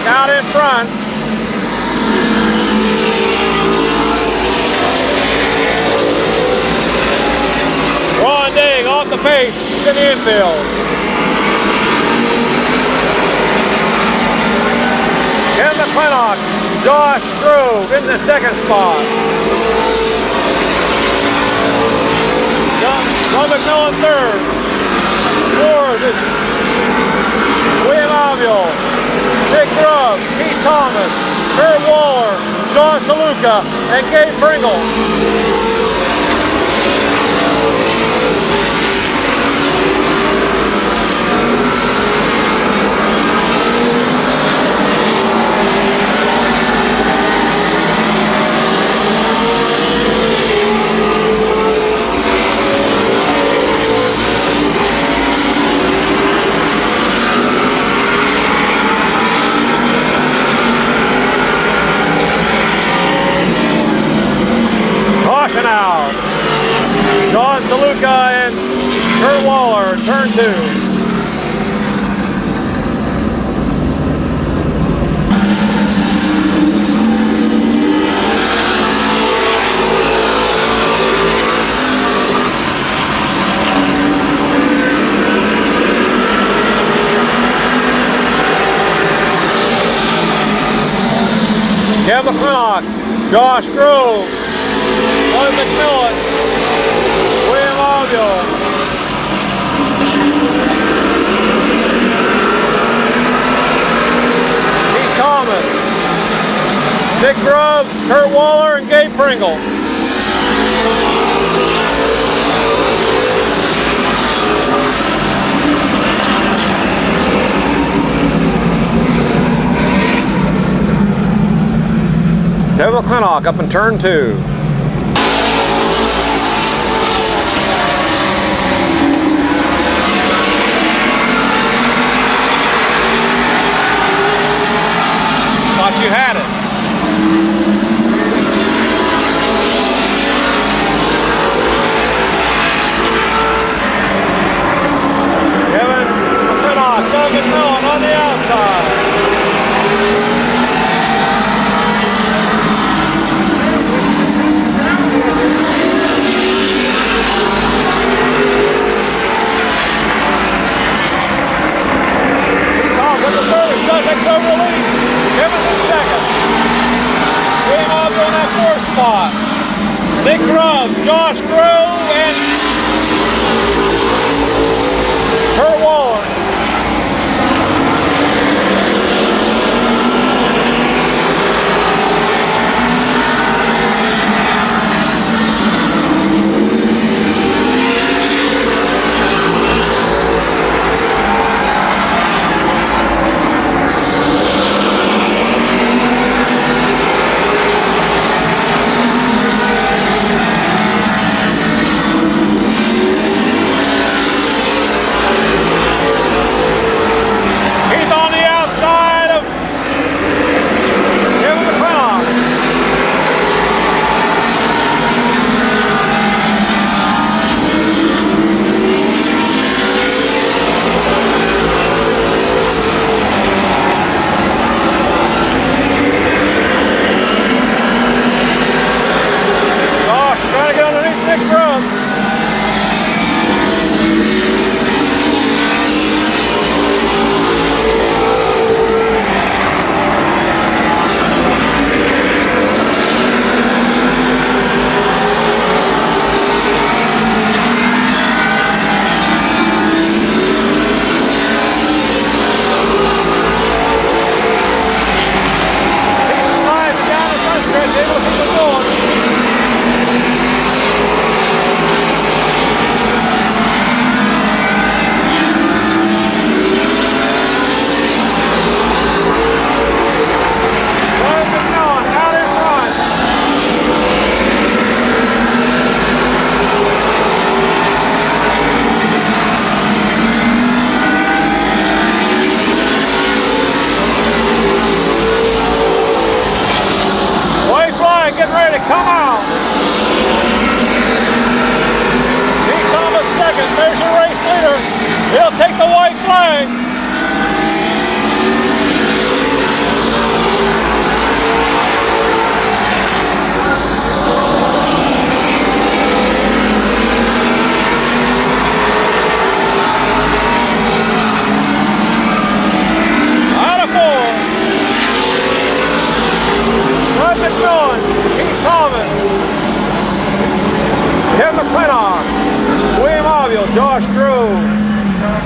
Out in front. Ron Dang off the pace in the infield. Ken McClintock, Josh Grove in the 2nd spot. John McMillan 3rd. 4th is William Obule. Nick Grubbs, Keith Thomas, Kurt Waller, John Saluka, and Gabe Pringle. Out. John Saluka and Kurt Waller, turn 2. Kevin McClintock, Josh Grove, Doug McMillan, William Obule, Keith Thomas, Nick Grubbs, Kurt Waller, and Gabe Pringle. Kevin McClintock up in turn 2. Thought you had it. Kevin McClintock, Doug McMillan on the outside. With the first, Doug takes over the lead. Kevin's in 2nd. William Obule in that 4th spot. Nick Grubbs, Josh Grove, and Kurt Waller.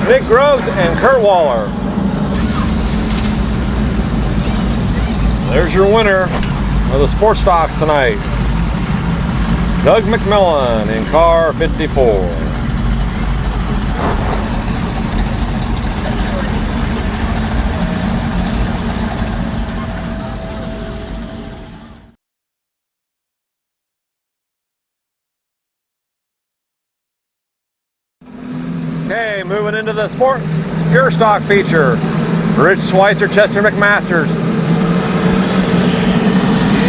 Nick Groves and Kurt Waller. There's your winner of the sports stocks tonight. Doug McMillan in car 54. Okay, moving into the pure stock feature. Rich Schweitzer, Chester McMasters,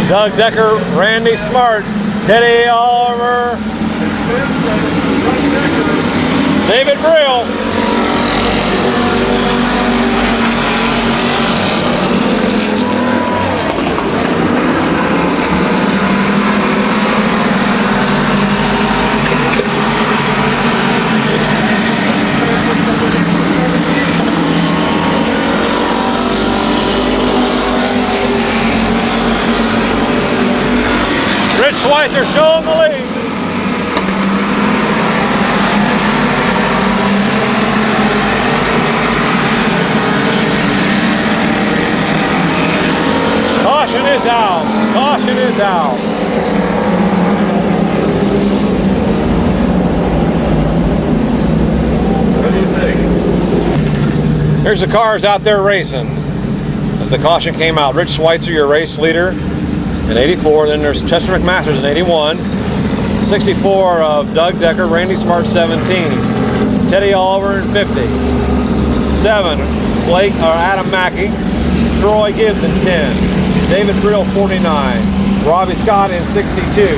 Doug Decker, Randy Smart, Teddy Oliver, David Brill. Rich Schweitzer showing the lead. Caution is out. Caution is out. What do you think? Here's the cars out there racing. As the caution came out, Rich Schweitzer, your race leader, in 84. Then there's Chester McMasters in 81. 64 of Doug Decker, Randy Smart 17. Teddy Oliver in 50. 7 Adam Mackey. Troy Gibbs in 10. David Brill 49. Robbie Scott in 62.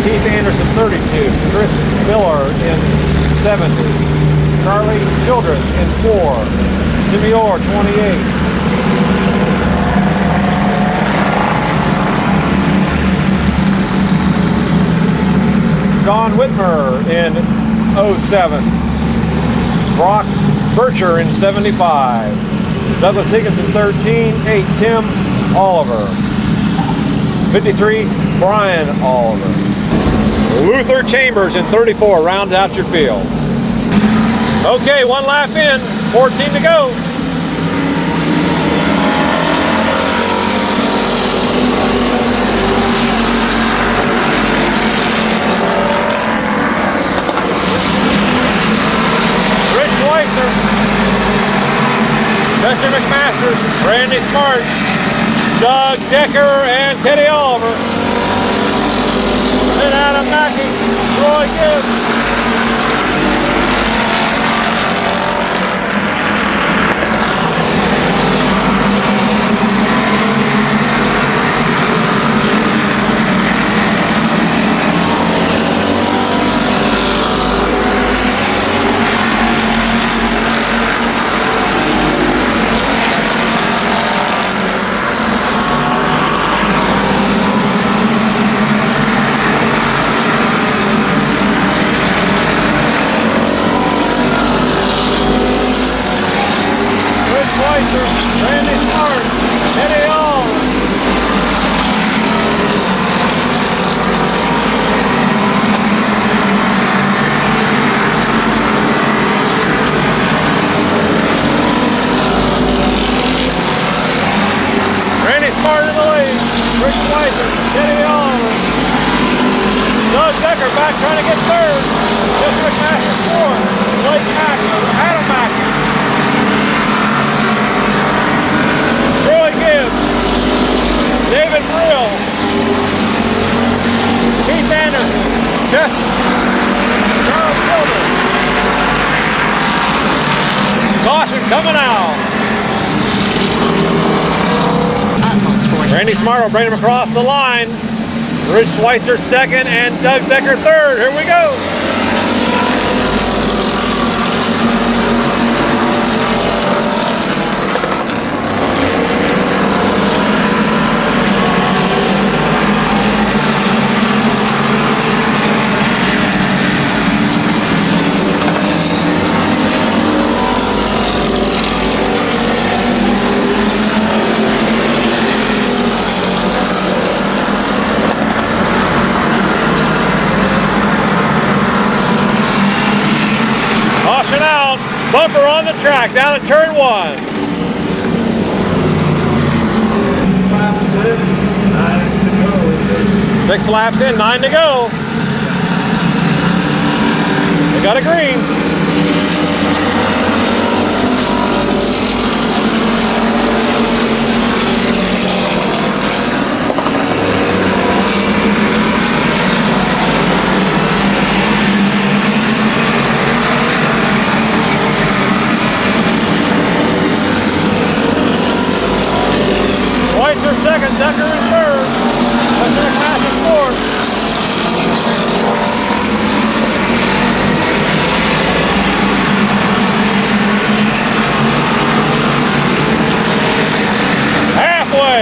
Keith Anderson 32. Chris Miller in 70. Charlie Childress in 4. Jimmy Orr 28. John Whitmer in 07. Brock Bircher in 75. Douglas Higgins in 13. 8. Tim Oliver. 53. Brian Oliver. Luther Chambers in 34. Round out your field. Okay, one lap in. 14 to go. Chester McMasters, Randy Smart, Doug Decker, and Teddy Oliver. And Adam Mackey, Troy Gibbs. Randy Smart, Teddy Oliver. Randy Smart in the lead. Rich Schweitzer, Teddy Oliver. Doug Decker back trying to get third. Chester McMasters fourth. Blake Mackey, Adam Mackey. Troy Gibbs, David Brill, Keith Anderson, Chester, Charles Childress. Caution coming out. Randy Smart will bring him across the line. Rich Schweitzer second and Doug Decker third. Here we go. Caution out, bumper on the track, down at turn 1. 6 laps in, 9 to go. They got a green. Schweitzer second, Decker in third. Western McMaster fourth. Halfway.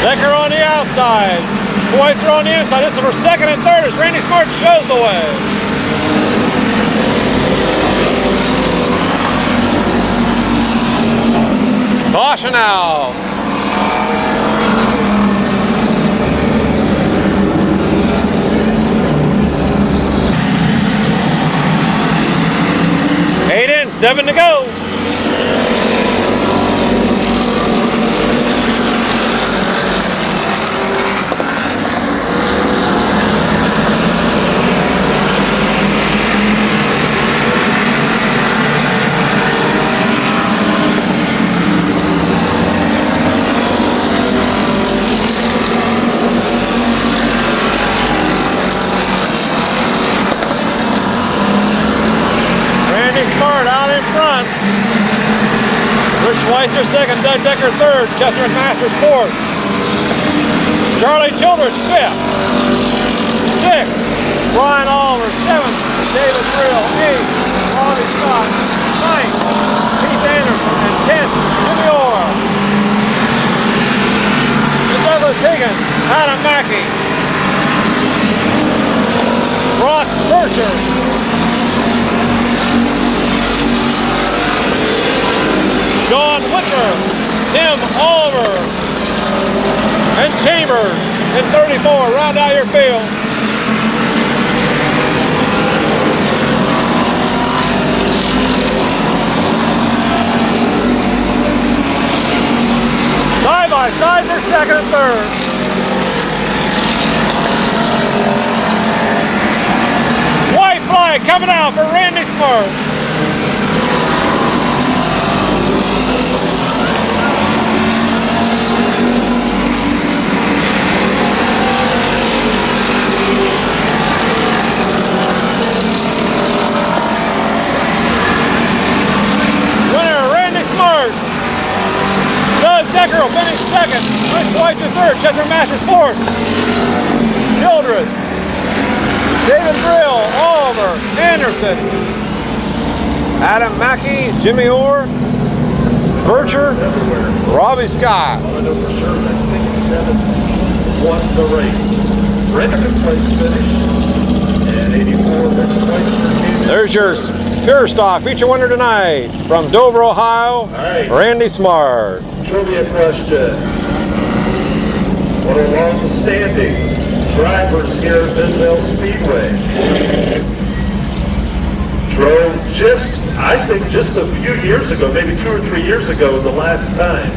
Decker on the outside. Schweitzer on the inside. This is for second and third as Randy Smart shows the way. Caution now. Eight in, 7 to go. Smart out in front. Rich Schweitzer second, Doug Decker third, Chester McMaster's fourth. Charlie Childress fifth. Sixth, Brian Oliver. Seventh, David Brill. Eighth, Bobby Scott. Ninth, Keith Anderson. And 10th, Jimmy Orr. And Douglas Higgins, Adam Mackey. Ross Bircher. John Whitmer, Tim Oliver, and Chambers in 34. Round out your field. Side by side for second and third. White flag coming out for Randy Smart. Decker will finish second. Rich Schweitzer third. Chester Masters fourth. Childress, David Brill, Oliver, Anderson, Adam Mackey, Jimmy Orr, Bircher, Robbie Scott. I know for sure that 67 won the race. Redmond place finish, and 84 Rich Schweitzer came in. There's your Pure Stock feature winner tonight from Dover, Ohio, right. Randy Smart. Trivia question. What are long-standing drivers here at Midvale Speedway? Drove I think just a few years ago, maybe 2 or 3 years ago was the last time.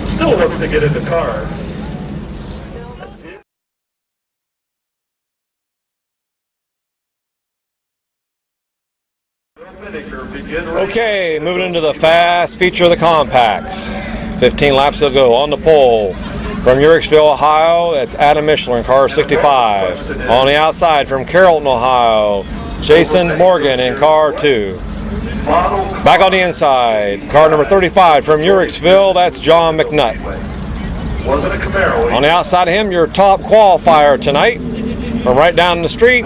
Still wants to get in the car. Okay, moving into the fast feature of the compacts. 15 laps to go on the pole. From Uricksville, Ohio, that's Adam Michelin, car 65. On the outside from Carrollton, Ohio, Jason Morgan in car 2. Back on the inside, car number 35 from Uricksville, that's John McNutt. On the outside of him, your top qualifier tonight, from right down the street,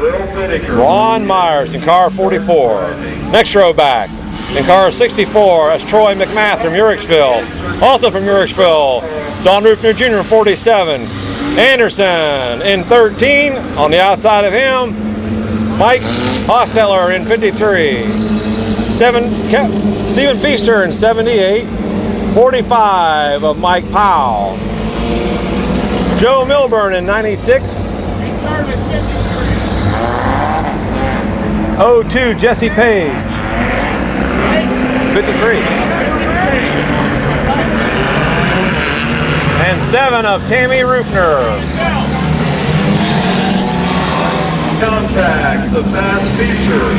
Ron Myers in car 44. Next row back, in car 64, that's Troy McMath from Uricksville. Also from Uricksville, Don Rufner Jr. 47. Anderson in 13. On the outside of him, Mike Hosteller in 53. Stephen Feaster in 78. 45 of Mike Powell. Joe Milburn in 96. 02 Jesse Page. 53. And 7 of Tammy Rufner. Contact, the fast feature.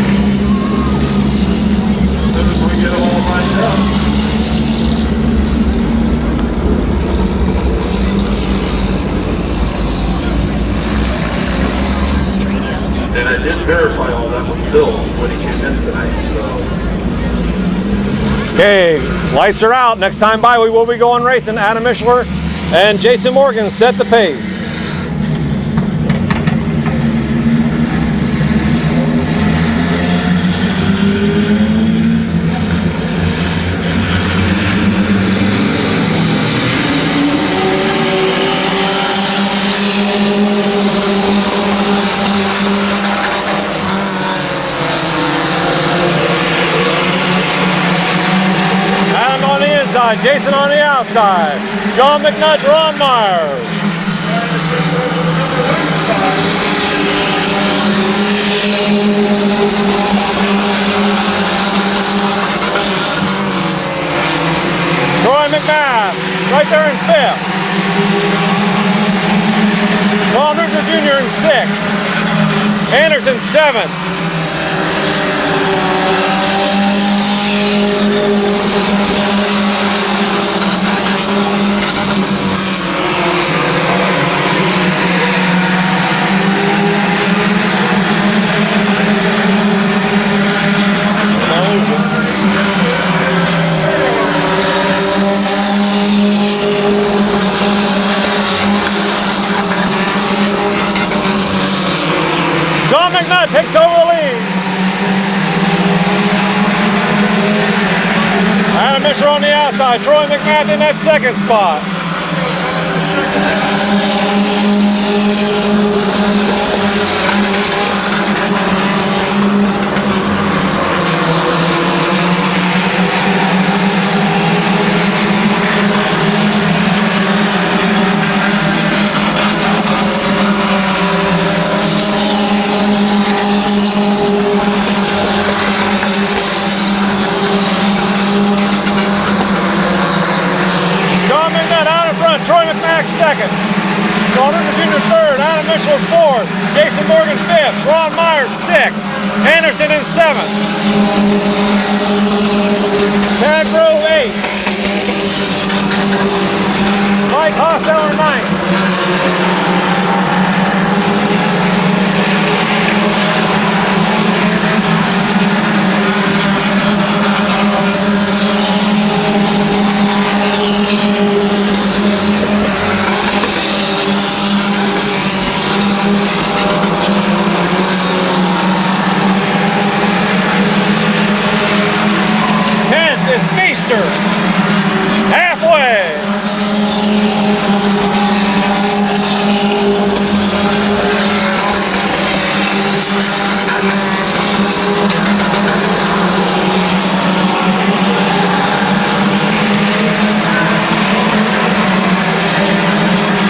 As soon as we get them all lined up. And I did verify all that with Bill when he came in tonight, so. Okay, lights are out. Next time by, we will be going racing. Adam Mishler and Jason Morgan set the pace. Jason on the outside. John McNutt, Ron Myers. Troy McMahon, right there in 5th. Paul Newton Jr. in 6th. Anderson 7th. John McNutt takes over the lead. Adam Mishler on the outside. Troy McMahon in that 2nd spot. Troy McMack 2nd. Paul Newton Jr. 3rd. Adam Mishler 4th. Jason Morgan 5th. Ron Myers 6th. Anderson in 7th. Tad Grove 8th. Mike Hostetler 9th. Halfway.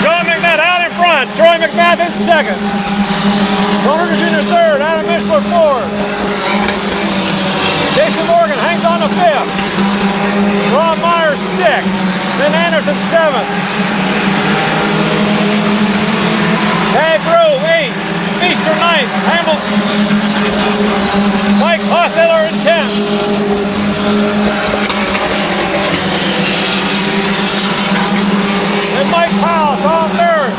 John McNutt out in front. Troy McMath in 2nd. Paul Newton Jr. 3rd. Adam Mishler 4th. Jason Morgan hangs on to 5th. Ron Myers 6th. Then Anderson 7th. Tad Grove 8th. Feaster 9th. Hamilton. Mike Hostetler in 10th. And Mike Powell on 3rd.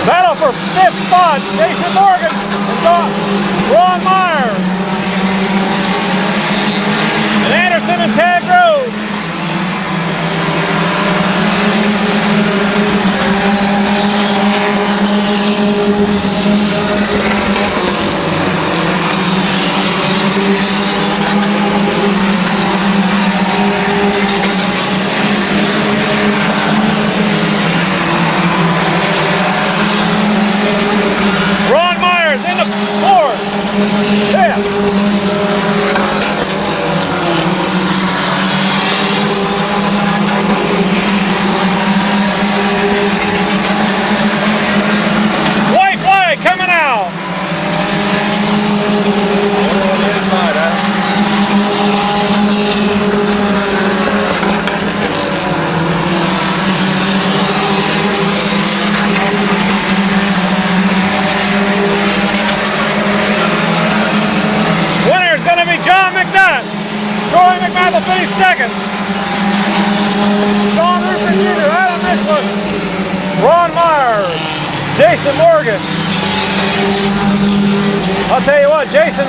Battle for 5th spot, Jason Morgan and Ron Myers. And Anderson and Tad Grove. Jason Morgan. I'll tell you what, Jason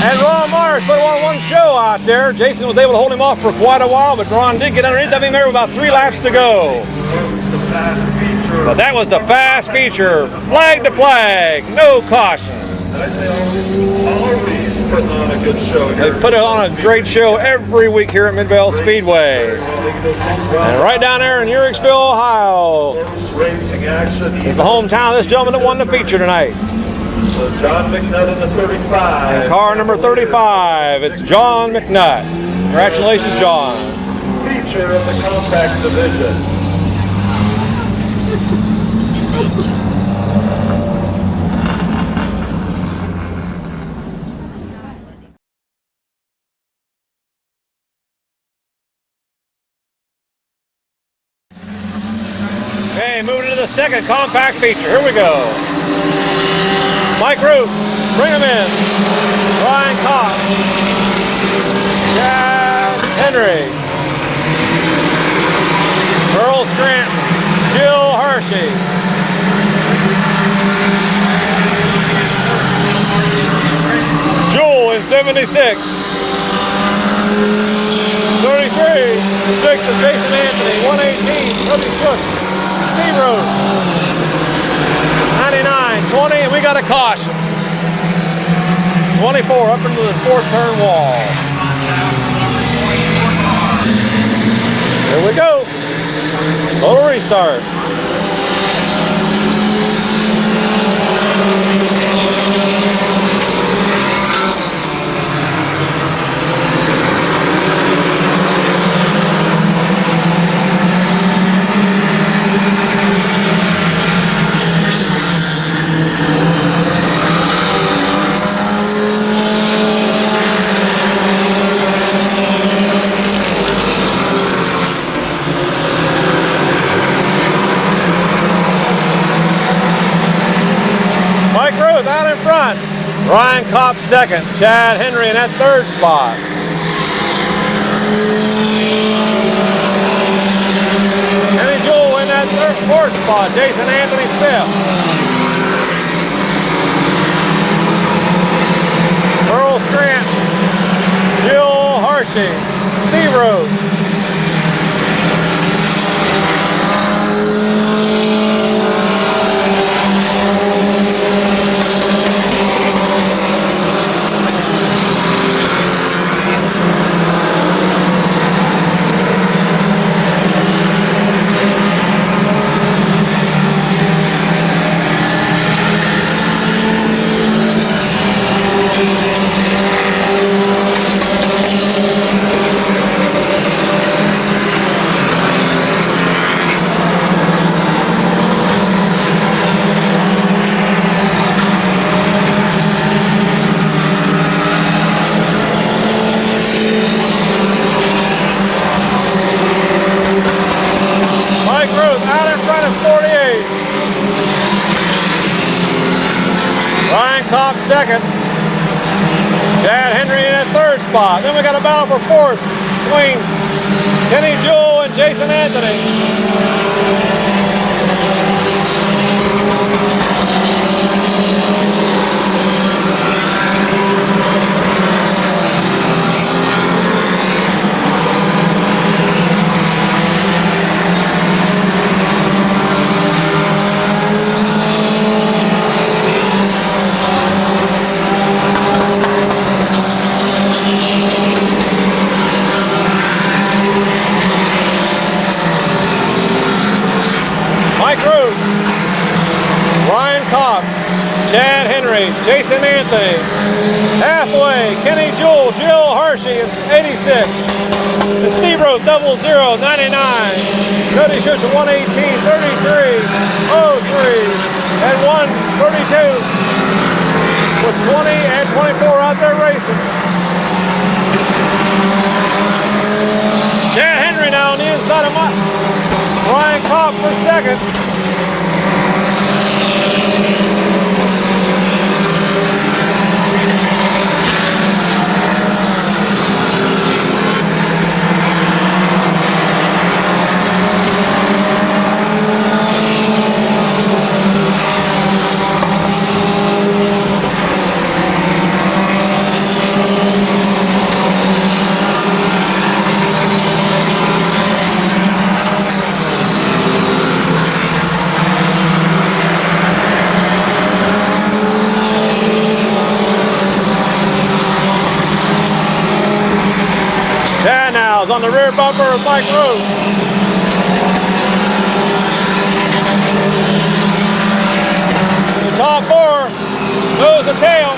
and Ron Myers put on one show out there. Jason was able to hold him off for quite a while, but Ron did get underneath of him there with about 3 laps to go. But that was the fast feature, flag to flag, no cautions. They put on a great show every week here at Midvale Speedway. And right down there in Uricksville, Ohio, is the hometown of this gentleman that won the feature tonight. So John McNutt in the 35. And car number 35, it's John McNutt. Congratulations, John. Feature of the compact division. Okay, moving to the second compact feature. Here we go. Mike Root, bring him in. Ryan Cox. Chad Henry. Earl Scranton. Jill Hershey. Jewel in 76. 33, 6 of Jason Anthony, 118, Cody Shook, Steve Rose, 99, 20, and we got a caution. 24 up into the 4th turn wall. Here we go. Total restart. Mike Ruth out in front. Ryan Kopp second. Chad Henry in that 3rd spot. Kenny Jewell in that 4th spot. Jason Anthony 5th. Earl Scranton. Jill Hershey. Steve Rose. Mike Ruth out in front of 48. Ryan Kopp second. Chad Henry in that 3rd spot. Then we got a battle for 4th between Kenny Jewell and Jason Anthony. Mike Root, Ryan Kopp, Chad Henry, Jason Anthony, halfway, Kenny Jewell, Jill Hershey, 86, and Steve Roth, 00, 99, Cody Schuster, 118, 33, 03, and 132, with 20 and 24 out there racing. Chad Henry now on the inside of Ryan Kopp for second. bumper with Mike Rowe. Top four, nose and tail.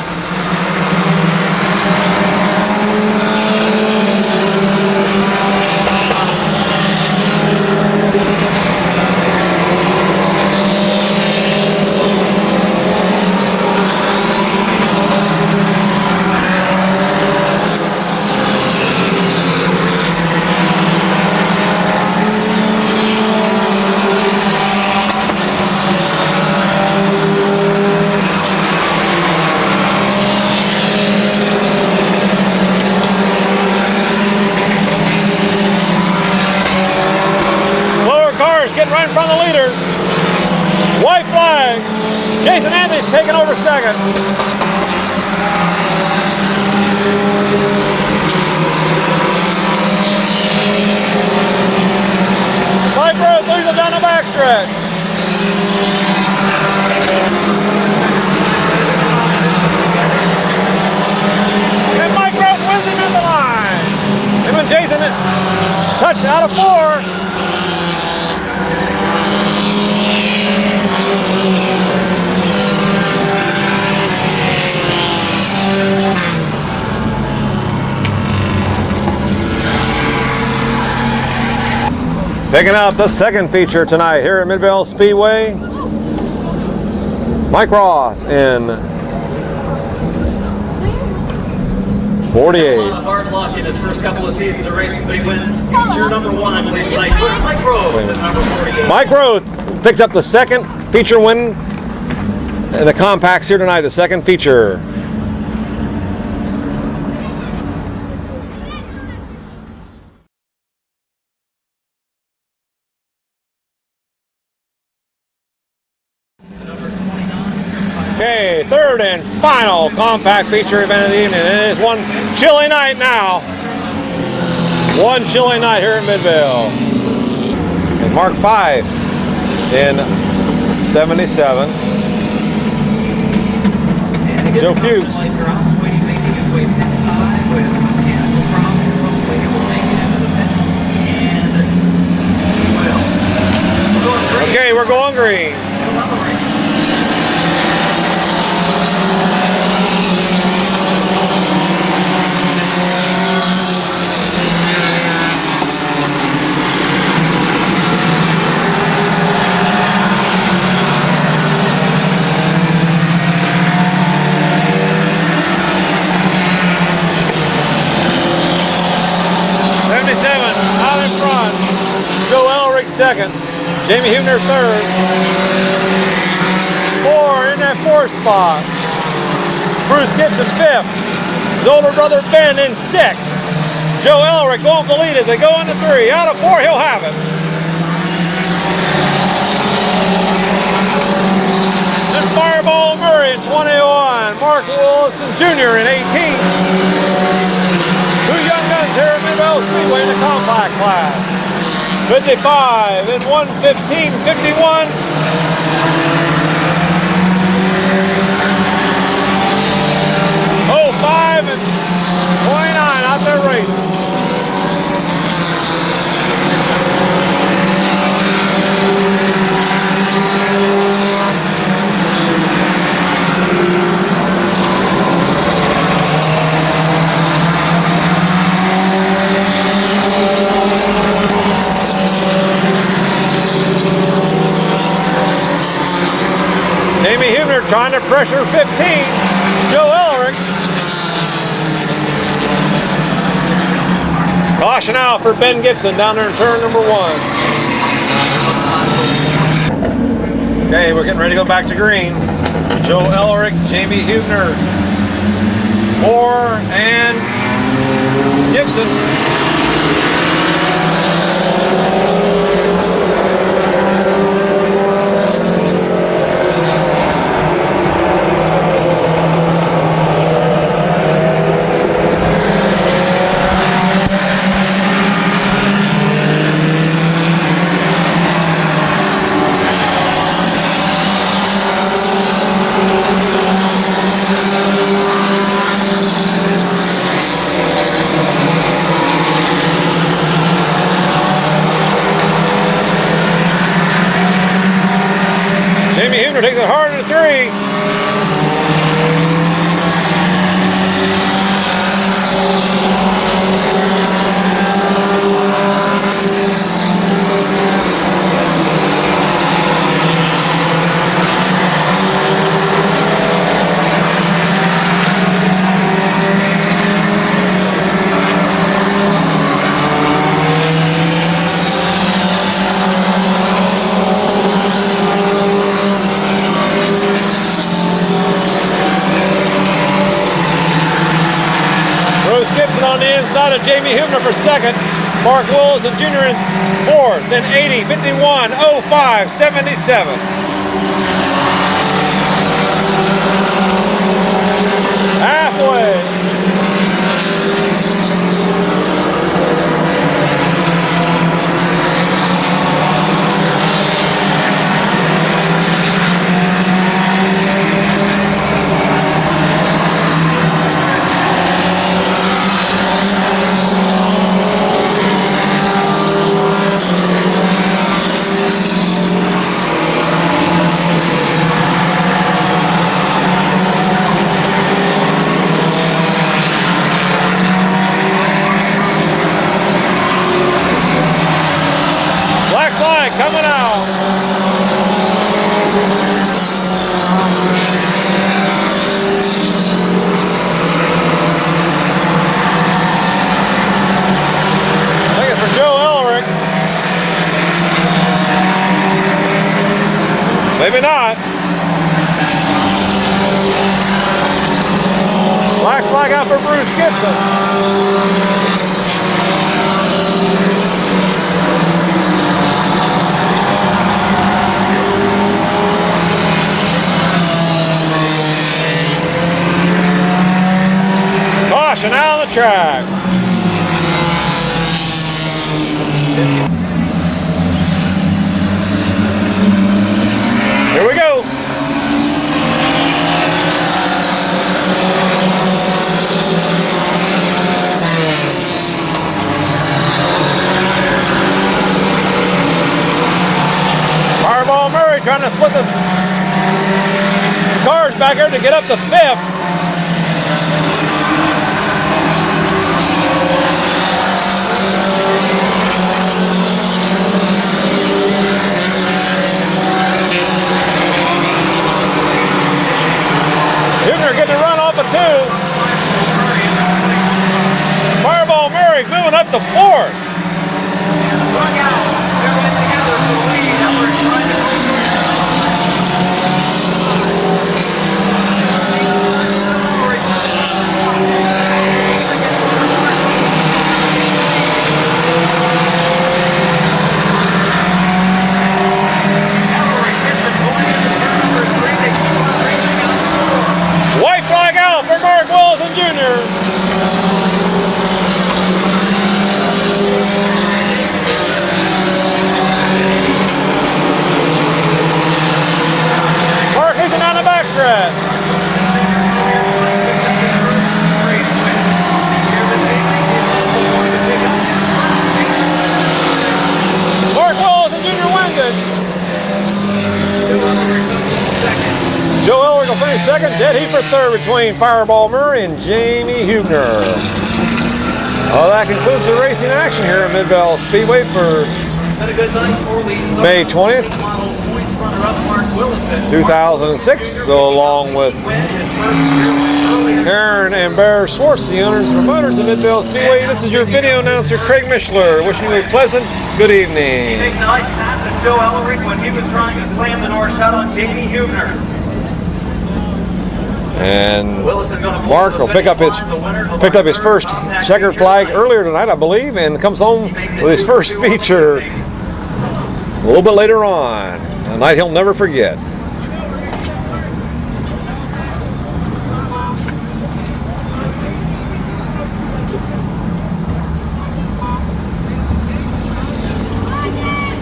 Getting right in front of the leader. White flag. Jason Anthony's taking over second. Mike Rose leads it down the backstretch. And Mike Rose wins him at the line. Him and Jason touched out of 4. Picking out the second feature tonight here at Midvale Speedway. Mike Roth in 48. Hard luck in his first couple of seasons of racing, but he wins feature number 1. Mike Roth at number 48. Mike Roth picks up the second feature win in the compacts here tonight, the second feature. Okay, third and final compact feature event of the evening. It is one chilly night now. One chilly night here in Midvale. And Mark 5 in 77. Joe Fuchs. Okay, we're going green. Out in front, Joe Elric second, Jamie Huebner third, 4 in that 4th spot, Bruce Gibson 5th, his older brother Ben in 6th, Joe Elric going for the lead as they go into 3, out of 4 he'll have it. And Fireball Murray in 21, Mark Wilson Jr. in 18. Two young guns here at Midvale Speedway in the compact class. 55 and 1:15:51. Oh, 5 and 29 out there racing. Jamie Huebner trying to pressure 15. Joe Elric. Caution out for Ben Gibson down there in turn number 1. Okay, we're getting ready to go back to green. Joe Elric, Jamie Huebner, Moore, and Gibson. Jamie Huebner takes it hard into 3. On the inside of Jamie Huebner for second. Mark Willis and Jr. in fourth. Then 80, 51, 05, 77. Halfway. Coming out. I think it's for Joe Ellerick. Maybe not. Black flag out for Bruce Gibson. Caution out on the track. Here we go. Fireball Murray trying to flip the cars back here to get up to 5th. Huebner getting a run off of 2. Fireball Murray moving up to 4th. Look out. They're in together for the lead. Now we're trying to White flag out for Mark Willis Jr. Mark losing down the backstretch. Mark Willis Jr. wins it. Joe Ellerick will finish second, dead heat for third between Fireball Murray and Jamie Huebner. Well, that concludes the racing action here at Mid-Vid Speedway for May 20th, 2006. So along with Aaron and Bear Schwartz, the owners and promoters of Mid-Vid Speedway, this is your video announcer Craig Mishler, wishing you a pleasant good evening. He takes a nice pass at Joe Ellerick when he was trying to slam the north shot on Jamie Huebner. And Mark will picked up his first checkered flag earlier tonight, I believe, and comes home with his first feature a little bit later on. A night he'll never forget.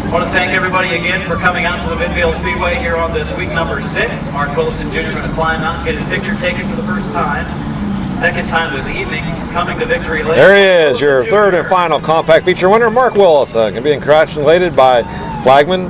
I want to thank everybody again for coming out to the Mid-Vid Speedway here on this week number 6. Mark Willis Jr. going to climb out and get his picture taken for the first time. Second time this evening, coming to victory lane. There he is, your third and final compact feature winner, Mark Willis. Can be congratulated by flagman